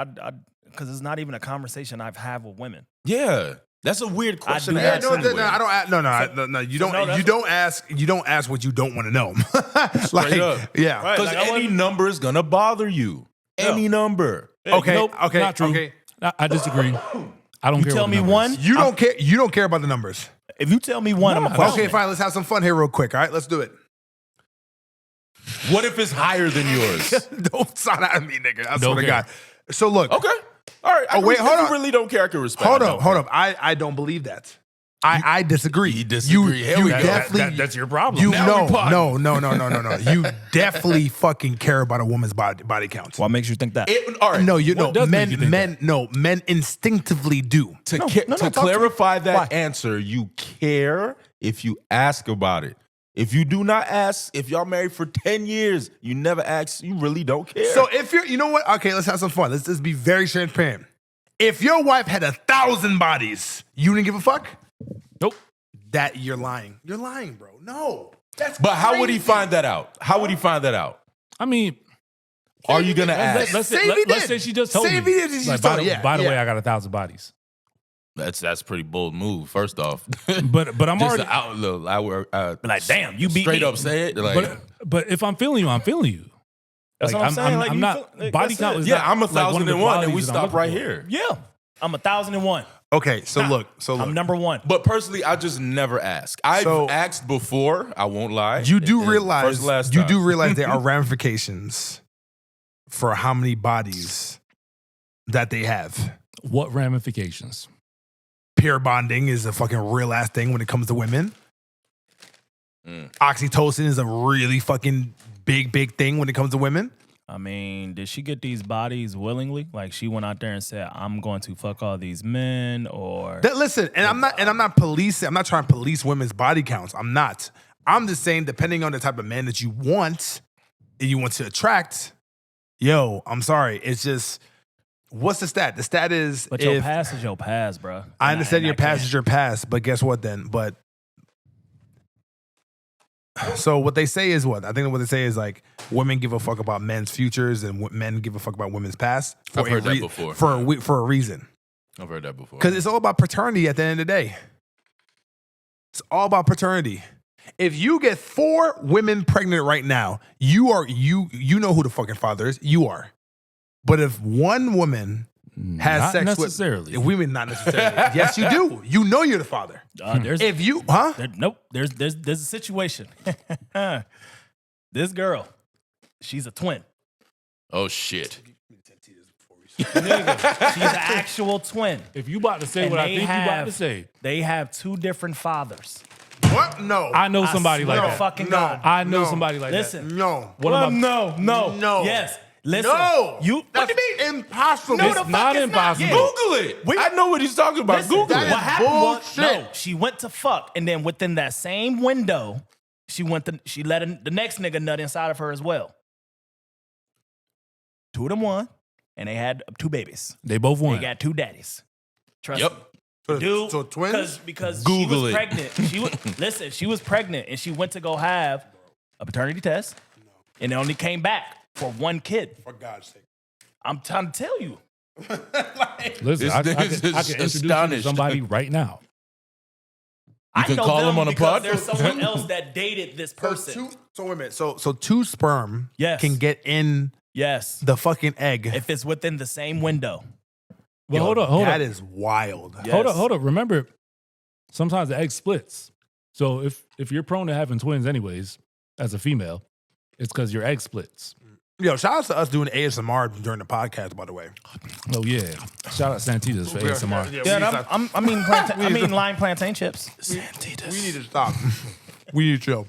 Speaker 6: because it's not even a conversation I've had with women.
Speaker 4: Yeah. That's a weird question to
Speaker 6: do
Speaker 4: ask
Speaker 6: that.
Speaker 4: anyway.
Speaker 3: I don't. No. You don't. You don't ask. You don't ask what you don't want to know.
Speaker 4: Straight up.
Speaker 3: Yeah.
Speaker 6: Right.
Speaker 4: Because
Speaker 6: Like, I
Speaker 4: any number is going to bother you. Any number.
Speaker 3: Okay.
Speaker 5: Nope,
Speaker 3: okay.
Speaker 5: not true.
Speaker 3: Okay.
Speaker 5: I disagree. I don't care.
Speaker 6: Tell
Speaker 5: what
Speaker 6: me
Speaker 5: the number
Speaker 6: one.
Speaker 5: is.
Speaker 3: You don't care. You don't care about the numbers.
Speaker 6: If you tell me one, I'm a question.
Speaker 3: Okay, fine. Let's have some fun here real quick. All right, let's do it.
Speaker 4: What if it's higher than yours?
Speaker 3: Don't sound at me, nigga. I swear
Speaker 5: Don't
Speaker 3: to
Speaker 5: care.
Speaker 3: God. So look.
Speaker 4: Okay. All right.
Speaker 3: Oh, wait, hold
Speaker 4: If
Speaker 3: on.
Speaker 4: you really don't care, I can respect
Speaker 3: Hold
Speaker 4: it.
Speaker 3: up. I don't believe that. I disagree.
Speaker 4: You disagree. Here we go.
Speaker 3: definitely.
Speaker 5: That's your problem.
Speaker 3: You
Speaker 5: Now we pod.
Speaker 3: no. You definitely fucking care about a woman's body count.
Speaker 6: What makes you think that?
Speaker 4: All right.
Speaker 3: No, you know,
Speaker 5: What does make you think
Speaker 3: men instinctively do.
Speaker 4: To
Speaker 6: talk to me.
Speaker 4: clarify that
Speaker 6: Why?
Speaker 4: answer, you care if you ask about it. If you do not ask, if y'all married for 10 years, you never ask, you really don't care.
Speaker 3: So if you know what? Okay, let's have some fun. Let's just be very transparent. If your wife had 1,000 bodies, you didn't give a fuck?
Speaker 5: Nope.
Speaker 3: That you're lying. You're lying, bro. No. That's
Speaker 4: But how would he
Speaker 3: crazy.
Speaker 4: find that out? How would he find that out?
Speaker 5: I mean,
Speaker 4: Are you going to ask?
Speaker 5: let's
Speaker 3: Say he
Speaker 5: say
Speaker 3: did.
Speaker 5: she just
Speaker 3: Say
Speaker 5: told
Speaker 3: he
Speaker 5: me.
Speaker 3: did, she
Speaker 5: Like,
Speaker 3: told
Speaker 5: by
Speaker 3: me.
Speaker 5: the,
Speaker 3: Yeah,
Speaker 5: by the
Speaker 3: yeah.
Speaker 5: way, I got 1,000 bodies.
Speaker 4: That's a pretty bold move, first off.
Speaker 5: But I'm
Speaker 4: Just
Speaker 5: already.
Speaker 4: to out,
Speaker 6: Like, damn, you beat
Speaker 4: straight
Speaker 6: me.
Speaker 4: up say it. Like,
Speaker 5: But if I'm feeling you, I'm feeling you.
Speaker 6: That's what I'm saying. Like,
Speaker 5: I'm
Speaker 6: you
Speaker 5: not.
Speaker 6: feel- like,
Speaker 5: body
Speaker 6: that's
Speaker 5: count
Speaker 6: it.
Speaker 5: is
Speaker 4: yeah,
Speaker 5: not
Speaker 4: I'm
Speaker 5: like one of the
Speaker 4: 1,001 and we
Speaker 5: qualities that I'm
Speaker 4: stop right
Speaker 5: looking for.
Speaker 4: here.
Speaker 6: Yeah, I'm 1,001.
Speaker 3: Okay, so look.
Speaker 6: I'm number one.
Speaker 4: But personally, I just never ask. I've
Speaker 3: So-
Speaker 4: asked before. I won't lie.
Speaker 3: You do
Speaker 4: And
Speaker 3: realize
Speaker 4: first last time.
Speaker 3: there are ramifications for how many bodies that they have.
Speaker 5: What ramifications?
Speaker 3: Pair bonding is a fucking real ass thing when it comes to women. Oxytocin is a really fucking big thing when it comes to women.
Speaker 6: I mean, did she get these bodies willingly? Like she went out there and said, "I'm going to fuck all these men," or
Speaker 3: Listen, I'm not policing. I'm not trying to police women's body counts. I'm not. I'm just saying, depending on the type of man that you want and you want to attract, yo, I'm sorry. It's just, what's the stat? The stat is,
Speaker 6: But your past is your past, bro.
Speaker 3: I understand your past is your past, but guess what then? But so what they say is what? I think what they say is like women give a fuck about men's futures and men give a fuck about women's past.
Speaker 4: I've heard that before.
Speaker 3: For a reason.
Speaker 4: I've heard that before.
Speaker 3: Because it's all about paternity at the end of the day. It's all about paternity. If you get 4 women pregnant right now, you know who the fucking father is. You are. But if one woman has
Speaker 5: Not
Speaker 3: sex
Speaker 5: necessarily.
Speaker 3: with women, not necessarily. Yes, you do. You know you're the father. If you,
Speaker 6: Nope. There's a situation. This girl, she's a twin.
Speaker 4: Oh shit.
Speaker 6: Nigga, she's an actual twin.
Speaker 5: If you about to say
Speaker 6: And
Speaker 5: what I
Speaker 6: they
Speaker 5: think you about
Speaker 6: have-
Speaker 5: to say,
Speaker 6: They have 2 different fathers.
Speaker 3: What? No.
Speaker 5: I know somebody like
Speaker 6: swear to
Speaker 5: that.
Speaker 6: fucking
Speaker 3: No.
Speaker 6: God.
Speaker 5: I know
Speaker 3: No.
Speaker 5: somebody like
Speaker 6: Listen.
Speaker 3: No.
Speaker 5: One of my-
Speaker 3: No.
Speaker 6: Yes. Listen.
Speaker 3: No.
Speaker 6: You.
Speaker 3: What do you mean? Impossible.
Speaker 6: No,
Speaker 5: It's
Speaker 6: the fuck
Speaker 5: not
Speaker 6: it's
Speaker 5: impossible.
Speaker 6: Yeah.
Speaker 4: Google it. I know what he's talking about.
Speaker 6: Listen,
Speaker 4: Google
Speaker 3: that
Speaker 4: it.
Speaker 3: is
Speaker 6: What happened was,
Speaker 3: bullshit.
Speaker 6: no, she went to fuck, and then within that same window, she let the next nigga nut inside of her as well. 2 of them won, and they had 2 babies.
Speaker 5: they both
Speaker 6: They
Speaker 5: won.
Speaker 6: got 2 daddies. Trust
Speaker 4: Yep.
Speaker 6: me. Dude,
Speaker 3: So twins?
Speaker 6: because
Speaker 4: Google
Speaker 6: she was
Speaker 4: it.
Speaker 6: pregnant. Listen, she was pregnant, and she went to go have a paternity test, and it only came back for one kid.
Speaker 3: For God's sake.
Speaker 6: I'm trying to tell you.
Speaker 5: Listen, I can
Speaker 4: nigga's
Speaker 5: introduce you to
Speaker 4: astonished.
Speaker 5: somebody right now.
Speaker 4: You can call him on the pod?
Speaker 6: There's someone else that dated this person.
Speaker 3: So wait a minute. So two sperm can get in
Speaker 6: Yes.
Speaker 3: the fucking egg.
Speaker 6: If it's within the same window.
Speaker 5: Well, hold on.
Speaker 3: That is wild.
Speaker 6: Yes.
Speaker 5: Hold up. Remember, sometimes the egg splits. So if you're prone to having twins anyways, as a female, it's because your egg splits.
Speaker 3: Yo, shout out to us doing ASMR during the podcast, by the way.
Speaker 5: Oh yeah. Shout out Santitas for ASMR.
Speaker 6: Yeah, I mean lime plantain chips.
Speaker 3: We need to stop. We need to chill.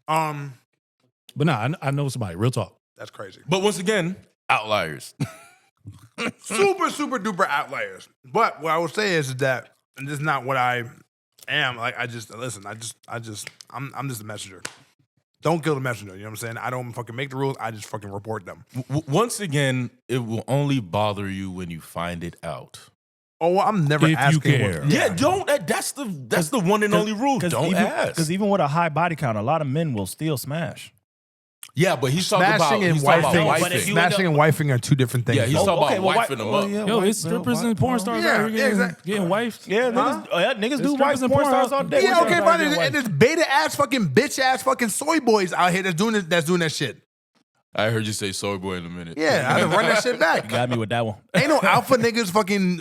Speaker 5: But nah, I know somebody. Real talk.
Speaker 3: That's crazy.
Speaker 4: But once again, outliers.
Speaker 3: Super, super duper outliers. But what I will say is that, and this is not what I am. Like, I'm just a messenger. Don't kill the messenger. You know what I'm saying? I don't fucking make the rules. I just fucking report them.
Speaker 4: Once again, it will only bother you when you find it out.
Speaker 3: Oh, well, I'm never
Speaker 5: If
Speaker 3: asking.
Speaker 5: you care.
Speaker 4: Yeah, don't. That's the one and only rule. Don't ask.
Speaker 6: Because even with a high body count, a lot of men will still smash.
Speaker 4: Yeah, but he's talking about
Speaker 3: Smashing and
Speaker 4: wifing.
Speaker 3: Smashing and wifing are two different things.
Speaker 4: Yeah, he's
Speaker 3: bro.
Speaker 4: talking about wifing them up.
Speaker 5: Yo, it's strippers and porn stars out here getting wifed.
Speaker 6: Yeah, niggas do
Speaker 5: strippers
Speaker 6: wife
Speaker 5: and
Speaker 6: porn
Speaker 5: porn
Speaker 6: stars all day.
Speaker 3: Yeah, okay, fine.
Speaker 5: Everybody
Speaker 3: And there's beta ass fucking bitch ass fucking soy boys out here that's doing that shit.
Speaker 4: I heard you say soy boy in a minute.
Speaker 3: Yeah, I had to run that shit back.
Speaker 6: Got me with that one.
Speaker 3: Ain't no alpha niggas fucking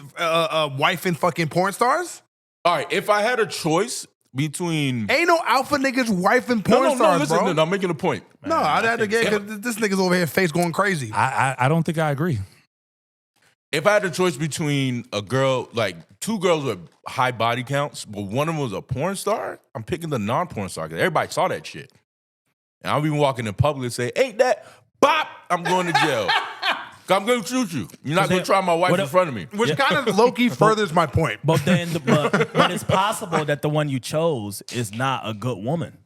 Speaker 3: wifing fucking porn stars.
Speaker 4: All right, if I had a choice between
Speaker 3: Ain't no alpha niggas wifing porn stars,
Speaker 4: listen,
Speaker 3: bro.
Speaker 4: No, I'm making a point.
Speaker 3: No, I'd have to get because this nigga's over here face going crazy.
Speaker 5: I don't think I agree.
Speaker 4: If I had a choice between a girl, like two girls with high body counts, but one of them was a porn star, I'm picking the non-porn star because everybody saw that shit. And I'll be walking in public and say, ain't that bop? I'm going to jail. I'm going to shoot you. You're not going to try my wife in front of me.
Speaker 3: Which kind of low-key furthers my point.
Speaker 6: But then, but it's possible that the one you chose is not a good woman.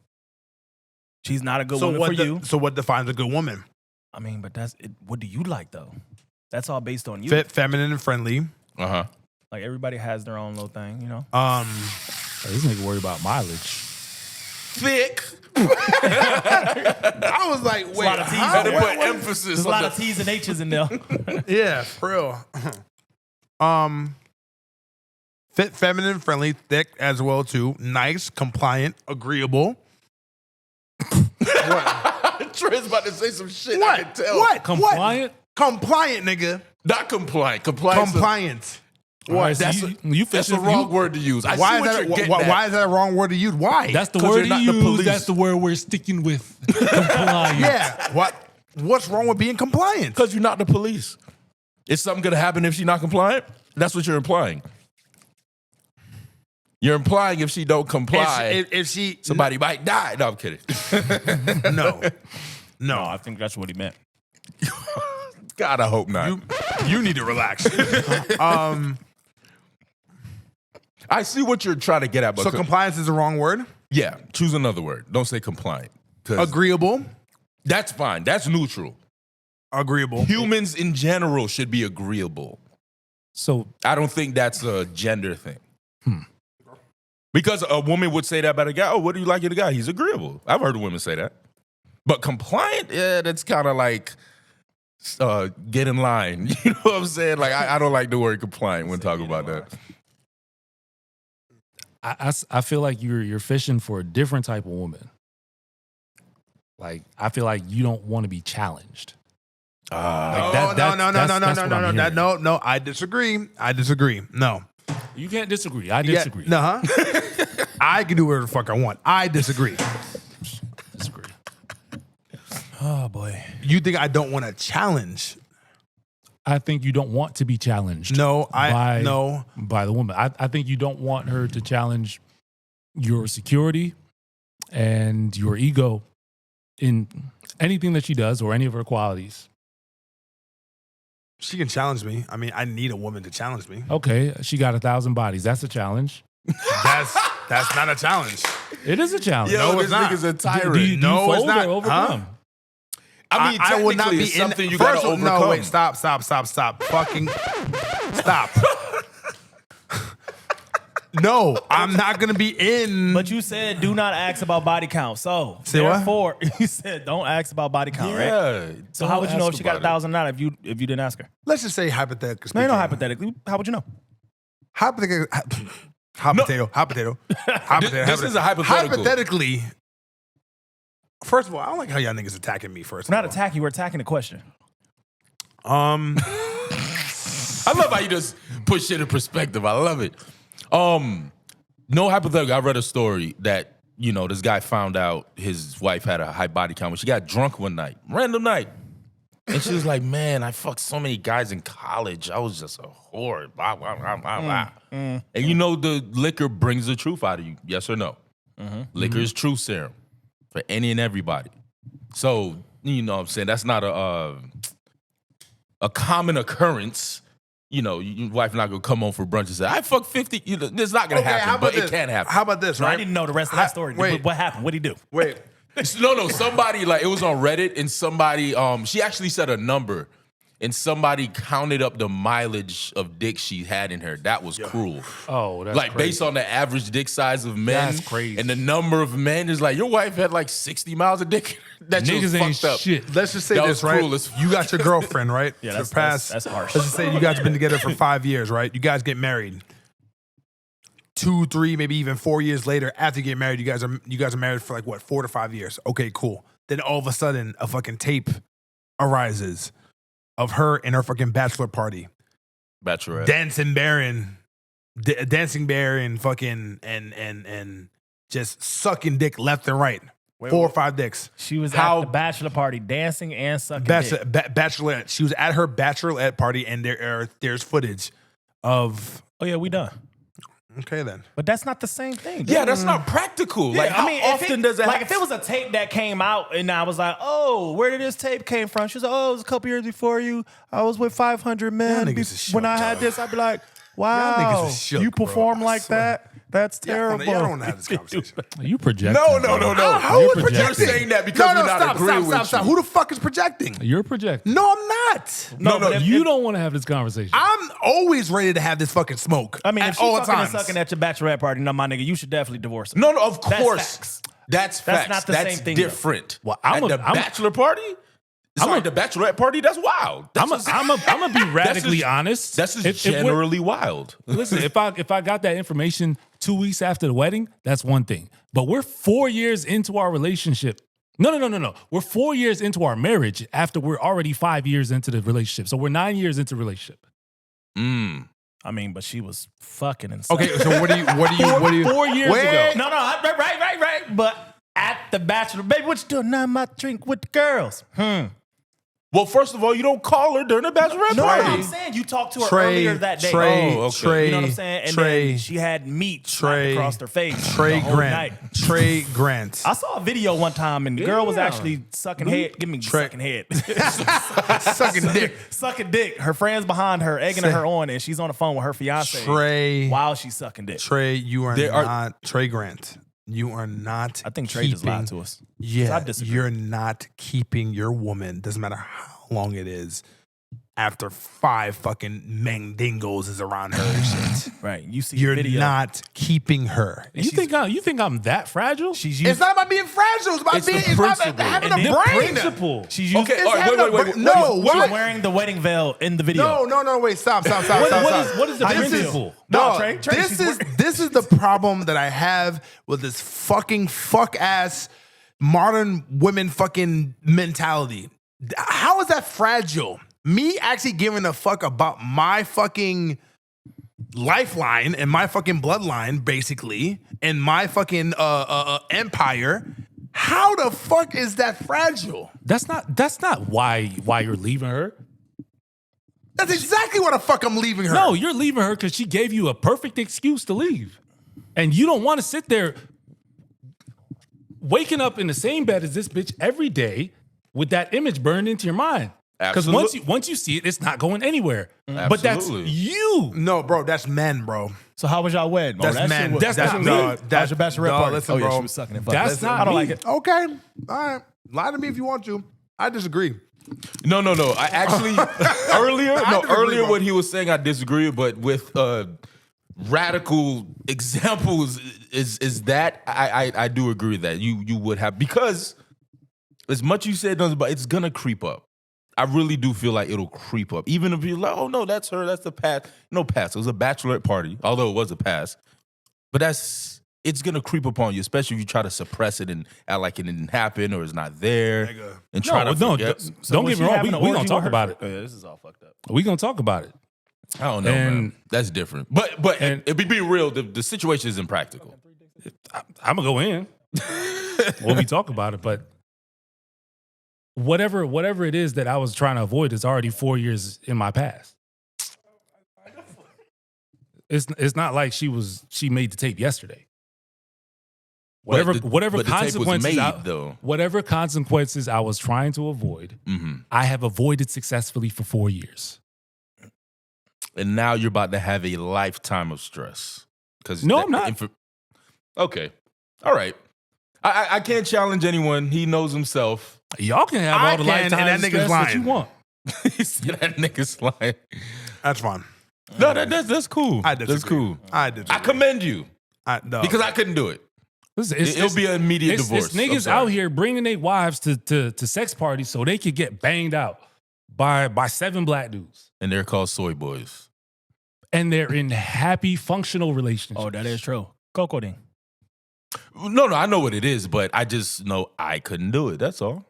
Speaker 6: She's not a good woman for you.
Speaker 3: So what defines a good woman?
Speaker 6: I mean, but that's it. What do you like though? That's all based on you.
Speaker 3: Fit, feminine, and friendly.
Speaker 4: Uh-huh.
Speaker 6: Like everybody has their own little thing, you know.
Speaker 5: This nigga worried about mileage.
Speaker 4: Thick.
Speaker 3: I was like, wait,
Speaker 6: a lot of T's
Speaker 3: huh?
Speaker 6: in there.
Speaker 4: Put emphasis
Speaker 6: There's a
Speaker 4: on
Speaker 6: lot
Speaker 4: the
Speaker 6: of T's and H's in there.
Speaker 3: Yeah, for real. Fit, feminine, friendly, thick as well too. Nice, compliant, agreeable. What?
Speaker 4: Trey's about to say some shit.
Speaker 3: What?
Speaker 4: I can tell.
Speaker 3: What?
Speaker 5: Compliant?
Speaker 3: Compliant, nigga.
Speaker 4: Not compliant. Compliant.
Speaker 3: Compliant.
Speaker 5: What?
Speaker 4: That's
Speaker 5: You
Speaker 4: That's the wrong word to use. I
Speaker 3: Why
Speaker 4: see
Speaker 3: is
Speaker 4: what you're
Speaker 3: that?
Speaker 4: getting
Speaker 3: Why,
Speaker 4: at.
Speaker 3: why is that a wrong word to use? Why?
Speaker 5: That's the
Speaker 4: 'Cause
Speaker 5: word
Speaker 4: you're
Speaker 5: he
Speaker 4: not the
Speaker 5: used.
Speaker 4: police.
Speaker 5: That's the word we're sticking with. Compliant.
Speaker 3: yeah. What's wrong with being compliant?
Speaker 4: Because you're not the police. Is something going to happen if she's not compliant? That's what you're implying. You're implying if she don't comply,
Speaker 3: If she
Speaker 4: somebody might die. No, I'm kidding.
Speaker 3: no.
Speaker 6: No, I think that's what he meant.
Speaker 4: God, I hope not.
Speaker 3: You need to relax.
Speaker 4: I see what you're trying to get at. But
Speaker 3: So compliance is the wrong word?
Speaker 4: yeah, choose another word. Don't say compliant. 'Cause
Speaker 3: Agreeable.
Speaker 4: that's fine. That's neutral.
Speaker 3: Agreeable.
Speaker 4: Humans in general should be agreeable.
Speaker 5: So
Speaker 4: I don't think that's a gender thing. Because a woman would say that about a guy. Oh, what do you like in a guy? He's agreeable. I've heard women say that. But compliant, yeah, that's kind of like get in line. You know what I'm saying? Like I don't like the word compliant when talking about that.
Speaker 5: I feel like you're fishing for a different type of woman. Like I feel like you don't want to be challenged.
Speaker 3: No. I disagree. No.
Speaker 5: You can't disagree. I disagree.
Speaker 3: Yeah, I can do whatever the fuck I want. I disagree.
Speaker 5: Disagree.
Speaker 6: Oh boy.
Speaker 3: You think I don't want to challenge?
Speaker 5: I think you don't want to be challenged.
Speaker 3: No,
Speaker 5: by the woman. I think you don't want her to challenge your security and your ego in anything that she does or any of her qualities.
Speaker 3: She can challenge me. I mean, I need a woman to challenge me.
Speaker 5: Okay, she got 1,000 bodies. That's a challenge.
Speaker 3: That's not a challenge.
Speaker 5: It is a challenge.
Speaker 3: No,
Speaker 4: this
Speaker 3: it's not.
Speaker 4: nigga's a tyrant.
Speaker 5: Do you
Speaker 3: No, it's
Speaker 5: fold
Speaker 3: not.
Speaker 5: or overcome?
Speaker 4: I mean,
Speaker 3: I will not be
Speaker 4: it's
Speaker 3: in
Speaker 4: something you
Speaker 3: first
Speaker 4: gotta
Speaker 3: of all,
Speaker 4: overcome.
Speaker 3: No, wait, stop. Fucking stop. No, I'm not gonna be in.
Speaker 6: But you said do not ask about body count. So
Speaker 3: Say what?
Speaker 6: therefore, you said don't ask about body count, right?
Speaker 4: Yeah.
Speaker 6: So how would you know if she got 1,000 or not if you didn't ask her?
Speaker 3: Let's just say hypothetically.
Speaker 6: No,
Speaker 3: speaking.
Speaker 6: hypothetically. How would you know?
Speaker 3: Hot potato.
Speaker 4: This is a hypothetical.
Speaker 3: Hypothetically, first of all, I don't like how y'all niggas attacking me. First,
Speaker 6: We're
Speaker 3: of
Speaker 6: not attacking. We're attacking the question.
Speaker 3: all.
Speaker 4: I love how you just put shit in perspective. I love it. No hypothetical. I read a story that, this guy found out his wife had a high body count when she got drunk one night, random night. And she was like, man, I fucked so many guys in college. I was just a whore. Blah, blah, blah, blah, blah. And the liquor brings the truth out of you. Yes or no? Liquor is truth serum for any and everybody. So, what I'm saying? That's not a common occurrence. Your wife not going to come home for brunch and say, I fucked 50. It's not going to happen, but it can happen.
Speaker 3: How about this,
Speaker 6: No,
Speaker 3: right?
Speaker 6: I didn't know the rest of that story.
Speaker 3: Wait.
Speaker 6: What happened? What did he do?
Speaker 3: Wait.
Speaker 4: No, somebody, it was on Reddit, and somebody, she actually said a number, and somebody counted up the mileage of dick she had in her. That was cruel.
Speaker 5: Oh, that's crazy.
Speaker 4: Based on the average dick size of men.
Speaker 5: That's crazy.
Speaker 4: And the number of men is your wife had 60 miles of dick. That shit was
Speaker 5: Niggas ain't
Speaker 4: fucked up.
Speaker 5: shit.
Speaker 3: Let's just say
Speaker 4: That
Speaker 3: this,
Speaker 4: was
Speaker 3: right?
Speaker 4: cruel as
Speaker 3: You got your girlfriend, right?
Speaker 6: Yeah,
Speaker 3: For
Speaker 6: that's
Speaker 3: the past-
Speaker 6: that's harsh.
Speaker 3: Let's just say you guys have been together for 5 years, right? You guys get married. 2, 3, maybe even 4 years later, after you get married, you guys are married for 4 to 5 years. Okay, cool. Then all of a sudden, a fucking tape arises of her and her fucking bachelor party,
Speaker 4: Bachelorette.
Speaker 3: dancing bearing, fucking and just sucking dick left and right. 4 or 5 dicks.
Speaker 6: She was at the bachelor party dancing and sucking dick.
Speaker 3: Bachelorette. She was at her bachelorette party, and there's footage of.
Speaker 6: Oh yeah, we done.
Speaker 3: Okay then.
Speaker 6: But that's not the same thing.
Speaker 4: Yeah, that's not practical. How often does it happen?
Speaker 6: If it was a tape that came out and I was like, oh, where did this tape came from? She was like, oh, it was a couple years before you. I was with 500 men.
Speaker 3: Y'all niggas is shook,
Speaker 6: When I had
Speaker 3: dog.
Speaker 6: this, I'd be like,
Speaker 3: Y'all
Speaker 6: wow,
Speaker 3: niggas is shook,
Speaker 6: you
Speaker 3: bro.
Speaker 6: perform
Speaker 3: I
Speaker 6: like
Speaker 3: swear.
Speaker 6: that? That's terrible.
Speaker 3: Y'all don't want to have this conversation.
Speaker 5: You projecting.
Speaker 4: No.
Speaker 3: How
Speaker 5: You're
Speaker 3: would
Speaker 5: projecting.
Speaker 3: projecting?
Speaker 4: You're saying that because we're not agreeing with
Speaker 3: stop.
Speaker 4: you.
Speaker 3: Who the fuck is projecting?
Speaker 5: You're projecting.
Speaker 3: No, I'm not.
Speaker 6: No, but if-
Speaker 5: You don't want to have this conversation.
Speaker 3: I'm always ready to have this fucking smoke.
Speaker 6: I mean,
Speaker 3: at
Speaker 6: if she's
Speaker 3: all
Speaker 6: fucking and
Speaker 3: times.
Speaker 6: sucking at your bachelorette party, no, my nigga, you should definitely divorce her.
Speaker 4: No, of
Speaker 6: That's
Speaker 4: course.
Speaker 6: facts.
Speaker 4: That's
Speaker 6: That's
Speaker 4: facts.
Speaker 6: not the
Speaker 4: That's
Speaker 6: same thing, though.
Speaker 4: different.
Speaker 5: Well,
Speaker 4: At the bachelor party? The bachelorette party? That's wild.
Speaker 5: I'm gonna be radically
Speaker 4: just-
Speaker 5: honest.
Speaker 4: That's just
Speaker 5: If we're-
Speaker 4: generally wild.
Speaker 5: Listen, if I got that information 2 weeks after the wedding, that's one thing. But we're 4 years into our relationship. No. We're 4 years into our marriage after we're already 5 years into the relationship. So we're 9 years into the relationship.
Speaker 6: I mean, but she was fucking and sucking.
Speaker 3: Okay, so what do you
Speaker 5: 4 years
Speaker 3: Wait.
Speaker 5: ago.
Speaker 6: No, right. But at the bachelor, baby, what you doing? Now my drink with the girls.
Speaker 4: Well, first of all, you don't call her during the bachelorette
Speaker 6: No,
Speaker 4: party.
Speaker 6: I'm saying you talked to her
Speaker 3: Trey,
Speaker 6: earlier that day.
Speaker 3: Trey,
Speaker 4: Oh, okay.
Speaker 3: Trey,
Speaker 6: You know what I'm saying? And
Speaker 3: Trey,
Speaker 6: then she had meat
Speaker 3: Trey,
Speaker 6: slapped across her face.
Speaker 3: Trey
Speaker 6: the whole
Speaker 3: Grant.
Speaker 6: night.
Speaker 3: Trey Grant.
Speaker 6: I saw a video one time and the girl was
Speaker 5: Yeah.
Speaker 6: actually sucking head. Give me
Speaker 3: Trey-
Speaker 6: sucking head.
Speaker 3: Sucking dick.
Speaker 6: Sucking dick. Her friends behind her, egging her on, and she's on the phone with her fiance
Speaker 3: Trey.
Speaker 6: while she's sucking dick.
Speaker 3: Trey, you are
Speaker 4: There are-
Speaker 3: not Trey Grant. You are not.
Speaker 6: I think Trey just lied to us.
Speaker 3: Yeah,
Speaker 6: I disagree.
Speaker 3: you're not keeping your woman. Doesn't matter how long it is. After 5 fucking mandingos is around her and shit.
Speaker 6: Right. You see
Speaker 3: You're
Speaker 6: the video.
Speaker 3: not keeping her.
Speaker 5: You think I'm that fragile?
Speaker 6: She's
Speaker 3: It's
Speaker 6: using
Speaker 3: not about being fragile. It's about
Speaker 4: It's the
Speaker 3: being. It's about
Speaker 4: principle.
Speaker 3: having
Speaker 6: And
Speaker 3: a
Speaker 6: the
Speaker 3: brain.
Speaker 5: Principle.
Speaker 6: She's using
Speaker 4: Okay, all right,
Speaker 3: having
Speaker 4: wait.
Speaker 3: a- no,
Speaker 6: She's
Speaker 3: what?
Speaker 6: wearing the wedding veil in the video.
Speaker 3: No, wait, stop.
Speaker 5: What is the
Speaker 3: This
Speaker 5: principle?
Speaker 6: No, Trey,
Speaker 3: this
Speaker 6: she's
Speaker 3: is the problem that I have with this fucking fuck ass modern women fucking mentality. How is that fragile? Me actually giving a fuck about my fucking lifeline and my fucking bloodline, basically, and my fucking empire. How the fuck is that fragile?
Speaker 5: That's not why you're leaving her.
Speaker 3: That's exactly why the fuck I'm leaving her.
Speaker 5: No, you're leaving her because she gave you a perfect excuse to leave. And you don't want to sit there waking up in the same bed as this bitch every day with that image burned into your mind. Because once you see it, it's not going anywhere. But that's
Speaker 4: Absolutely.
Speaker 5: you.
Speaker 3: No, bro, that's men, bro.
Speaker 6: So how was y'all wedding?
Speaker 3: That's
Speaker 6: that
Speaker 3: men.
Speaker 6: shit was-
Speaker 5: That's
Speaker 6: that
Speaker 5: not
Speaker 6: shit
Speaker 5: me.
Speaker 6: was- How's your bachelorette
Speaker 3: No,
Speaker 6: party?
Speaker 3: listen,
Speaker 6: Oh yeah,
Speaker 3: bro.
Speaker 6: she was sucking it.
Speaker 5: That's not
Speaker 6: I don't
Speaker 5: me.
Speaker 6: like it.
Speaker 3: Okay, all right. Lie to me if you want to. I disagree.
Speaker 4: No. I actually earlier
Speaker 3: disagree,
Speaker 4: earlier
Speaker 3: bro.
Speaker 4: what he was saying I disagree, but with radical examples is that I do agree with that you would have, because as much you said but it's gonna creep up. I really do feel like it'll creep up, even if you're like, oh no, that's her, that's the past. No past. It was a bachelorette party, although it was a past. But it's gonna creep upon you, especially if you try to suppress it and act like it didn't happen or it's not there, and try to forget.
Speaker 5: Don't get me wrong. We gonna talk about it.
Speaker 6: Oh, yeah, this is all fucked up.
Speaker 5: We gonna talk about it.
Speaker 4: I don't know, man. That's different. But it be real. The situation is impractical.
Speaker 5: I'm gonna go in when we talk about it, but whatever it is that I was trying to avoid is already 4 years in my past. It's not like she made the tape yesterday. Whatever
Speaker 4: but
Speaker 5: consequences
Speaker 4: the tape was made,
Speaker 5: whatever consequences I was trying to avoid, I have avoided successfully for 4 years.
Speaker 4: And now you're about to have a lifetime of stress.
Speaker 5: No, I'm not.
Speaker 4: Okay. All right. I can't challenge anyone. He knows himself.
Speaker 5: Y'all can have all the lifetime
Speaker 3: and that nigga's
Speaker 5: stress
Speaker 3: lying.
Speaker 5: that you want.
Speaker 4: He said that nigga's lying.
Speaker 3: That's fine.
Speaker 4: No, that's cool.
Speaker 3: I disagree.
Speaker 4: That's cool.
Speaker 3: I disagree.
Speaker 4: I commend you
Speaker 3: No.
Speaker 4: because I couldn't do it. It'll be an immediate divorce.
Speaker 5: It's niggas out here bringing their wives to sex parties so they could get banged out by 7 black dudes.
Speaker 4: And they're called soy boys.
Speaker 5: And they're in happy, functional relationships.
Speaker 6: Oh, that is true. Coco ding.
Speaker 4: No, I know what it is, but I just know I couldn't do it. That's all.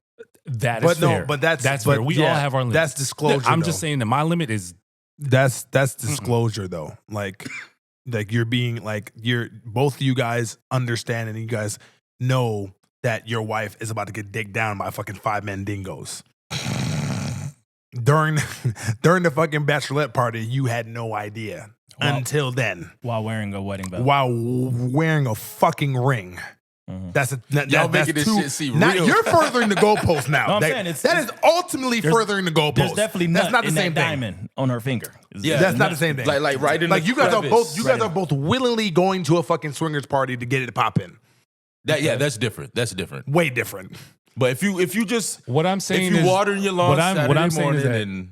Speaker 5: That is fair. That's fair. We all have our limits.
Speaker 3: That's disclosure.
Speaker 5: I'm just saying that my limit is
Speaker 3: that's disclosure though. Like you're being like both of you guys understand and you guys know that your wife is about to get digged down by fucking 5 mandingos. During the fucking bachelorette party, you had no idea until then.
Speaker 6: While wearing a wedding belt.
Speaker 3: While wearing a fucking ring. That's
Speaker 4: y'all making this shit seem real.
Speaker 3: You're furthering the goalpost now.
Speaker 6: No, I'm saying
Speaker 3: that is ultimately furthering the goalpost.
Speaker 6: There's definitely
Speaker 3: that's not the
Speaker 6: in
Speaker 3: same
Speaker 6: that
Speaker 3: thing.
Speaker 6: diamond on her finger.
Speaker 4: Yeah,
Speaker 3: that's not the same thing.
Speaker 4: Like right in
Speaker 3: like
Speaker 4: the
Speaker 3: you guys
Speaker 4: crevice.
Speaker 3: are both willingly going to a fucking swingers party to get it to pop in.
Speaker 4: That's different. That's different.
Speaker 3: Way different.
Speaker 4: But if you just
Speaker 5: what I'm saying
Speaker 4: if you
Speaker 5: is
Speaker 4: watering your lawn Saturday morning
Speaker 5: that,
Speaker 4: and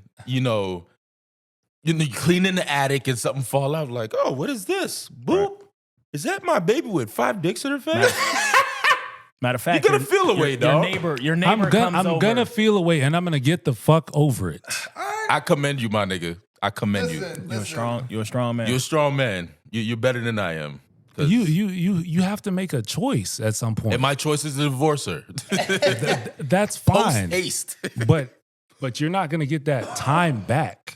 Speaker 4: you clean in the attic and something fall out, like, oh, what is this? Boop. Right. Is that my baby with 5 dicks in her face?
Speaker 6: Matter of fact,
Speaker 4: you're gonna feel away, dog.
Speaker 6: Your neighbor comes over.
Speaker 5: I'm gonna feel away, and I'm gonna get the fuck over it.
Speaker 4: I commend you, my nigga. I commend you.
Speaker 6: You're a strong man.
Speaker 4: You're a strong man. You're better than I am.
Speaker 5: You have to make a choice at some point.
Speaker 4: And my choice is to divorce her.
Speaker 5: That's fine.
Speaker 4: Post-haste.
Speaker 5: but you're not gonna get that time back.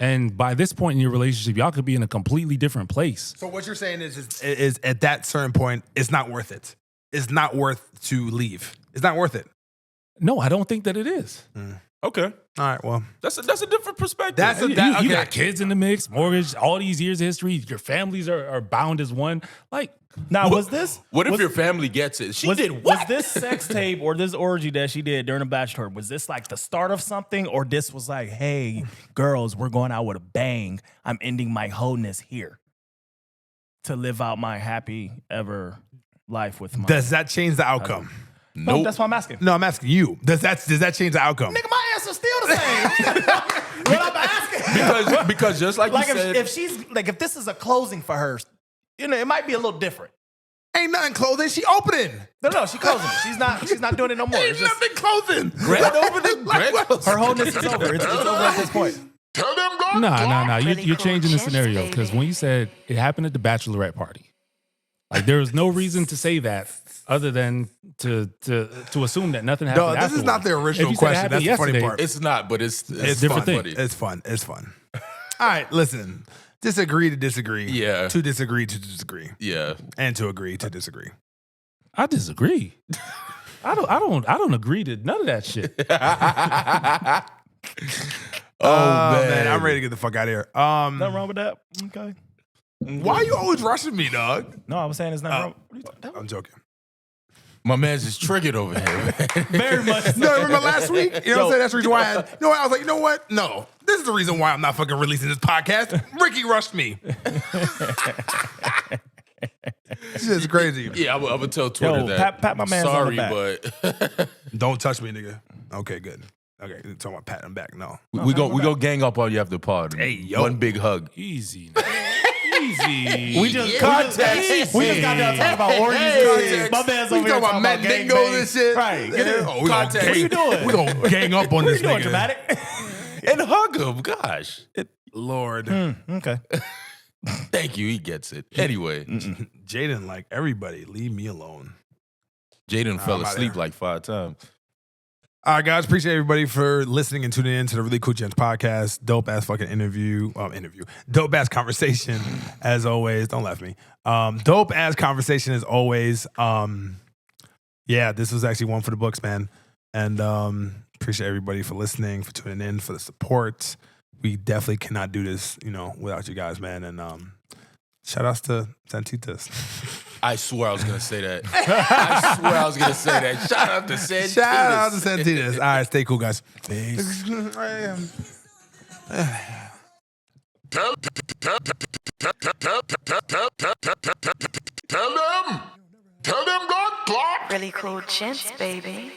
Speaker 5: And by this point in your relationship, y'all could be in a completely different place.
Speaker 3: So what you're saying is at that certain point, it's not worth it. It's not worth to leave. It's not worth it.
Speaker 5: No, I don't think that it is.
Speaker 4: Okay.
Speaker 3: All right. Well,
Speaker 4: that's a different perspective.
Speaker 5: You got kids in the mix, mortgage, all these years of history. Your families are bound as one. Like,
Speaker 6: now,
Speaker 4: what if your family gets it?
Speaker 6: Was this sex tape or this orgy that she did during the bachelor? Was this like the start of something, or this was like, hey, girls, we're going out with a bang. I'm ending my wholeness here to live out my happy ever life with my.
Speaker 3: Does that change the outcome?
Speaker 6: No, that's why I'm asking.
Speaker 3: No, I'm asking you. Does that change the outcome?
Speaker 6: Nigga, my answer's still the same. What I'm asking.
Speaker 4: Because just like you said,
Speaker 6: if she's like, if this is a closing for her, it might be a little different.
Speaker 3: Ain't nothing closing. She opening.
Speaker 6: No, she closing. She's not doing it no more.
Speaker 3: Ain't nothing closing.
Speaker 4: Grand opening.
Speaker 6: Her wholeness is over. It's over at this point.
Speaker 3: Tell them go.
Speaker 5: No. You're changing the scenario because when you said it happened at the bachelorette party, like there was no reason to say that other than to assume that nothing happened.
Speaker 3: No, this is not the original question. That's the funny part.
Speaker 4: It's not, but it's
Speaker 5: different
Speaker 4: fun.
Speaker 5: thing.
Speaker 3: It's fun. It's fun. All right, listen. Disagree to disagree.
Speaker 4: Yeah.
Speaker 3: To disagree to disagree.
Speaker 4: Yeah.
Speaker 3: And to agree to disagree.
Speaker 5: I disagree. I don't agree to none of that shit.
Speaker 3: Man, I'm ready to get the fuck out of here.
Speaker 6: Nothing wrong with that. Okay.
Speaker 3: Why are you always rushing me, dog?
Speaker 6: No, I was saying it's not wrong.
Speaker 3: I'm joking.
Speaker 4: My man's just triggered over here, man.
Speaker 6: Very much.
Speaker 3: No, remember last week? You know what I'm saying? That's the reason why I was like, you know what? No. This is the reason why I'm not fucking releasing this podcast. Ricky rushed me. This is crazy.
Speaker 4: Yeah, I'm gonna tell Twitter that.
Speaker 6: Pat my man's on the
Speaker 4: back. But
Speaker 3: don't touch me, nigga. Okay, good. Okay, you're talking about patting him back. No.
Speaker 4: we go gang up on you after the pod.
Speaker 3: Hey, yo.
Speaker 4: One big hug.
Speaker 5: Easy. easy.
Speaker 6: We just
Speaker 4: Context.
Speaker 6: We just got done talking about orgies.
Speaker 3: Context.
Speaker 6: My man's
Speaker 3: We
Speaker 6: over here
Speaker 3: talking about Mandingos and shit.
Speaker 6: Right.
Speaker 3: Oh, we
Speaker 4: Context.
Speaker 3: gonna
Speaker 6: What you doing?
Speaker 3: We gonna gang up on
Speaker 6: What
Speaker 3: this
Speaker 6: you doing,
Speaker 3: nigga.
Speaker 6: dramatic?
Speaker 4: And hug him. Gosh.
Speaker 3: Lord.
Speaker 6: Okay.
Speaker 4: Thank you. He gets it. Anyway,
Speaker 3: Jaden, like everybody, leave me alone.
Speaker 4: Jaden fell
Speaker 3: I'm outta
Speaker 4: asleep
Speaker 3: here.
Speaker 4: like 5 times.
Speaker 3: All right, guys. Appreciate everybody for listening and tuning in to the Really Cool Gents podcast. Dope ass fucking interview. Dope ass conversation as always. Don't laugh at me. Dope ass conversation as always. Yeah, this was actually one for the books, man. And appreciate everybody for listening, for tuning in, for the support. We definitely cannot do this, without you guys, man. And shout outs to Santitas.
Speaker 4: I swear I was going to say that. I swear I was going to say that. Shout out to Santitas.
Speaker 3: Shout out to Santitas. All right, stay cool, guys. Peace.
Speaker 2: Really cool gents, baby.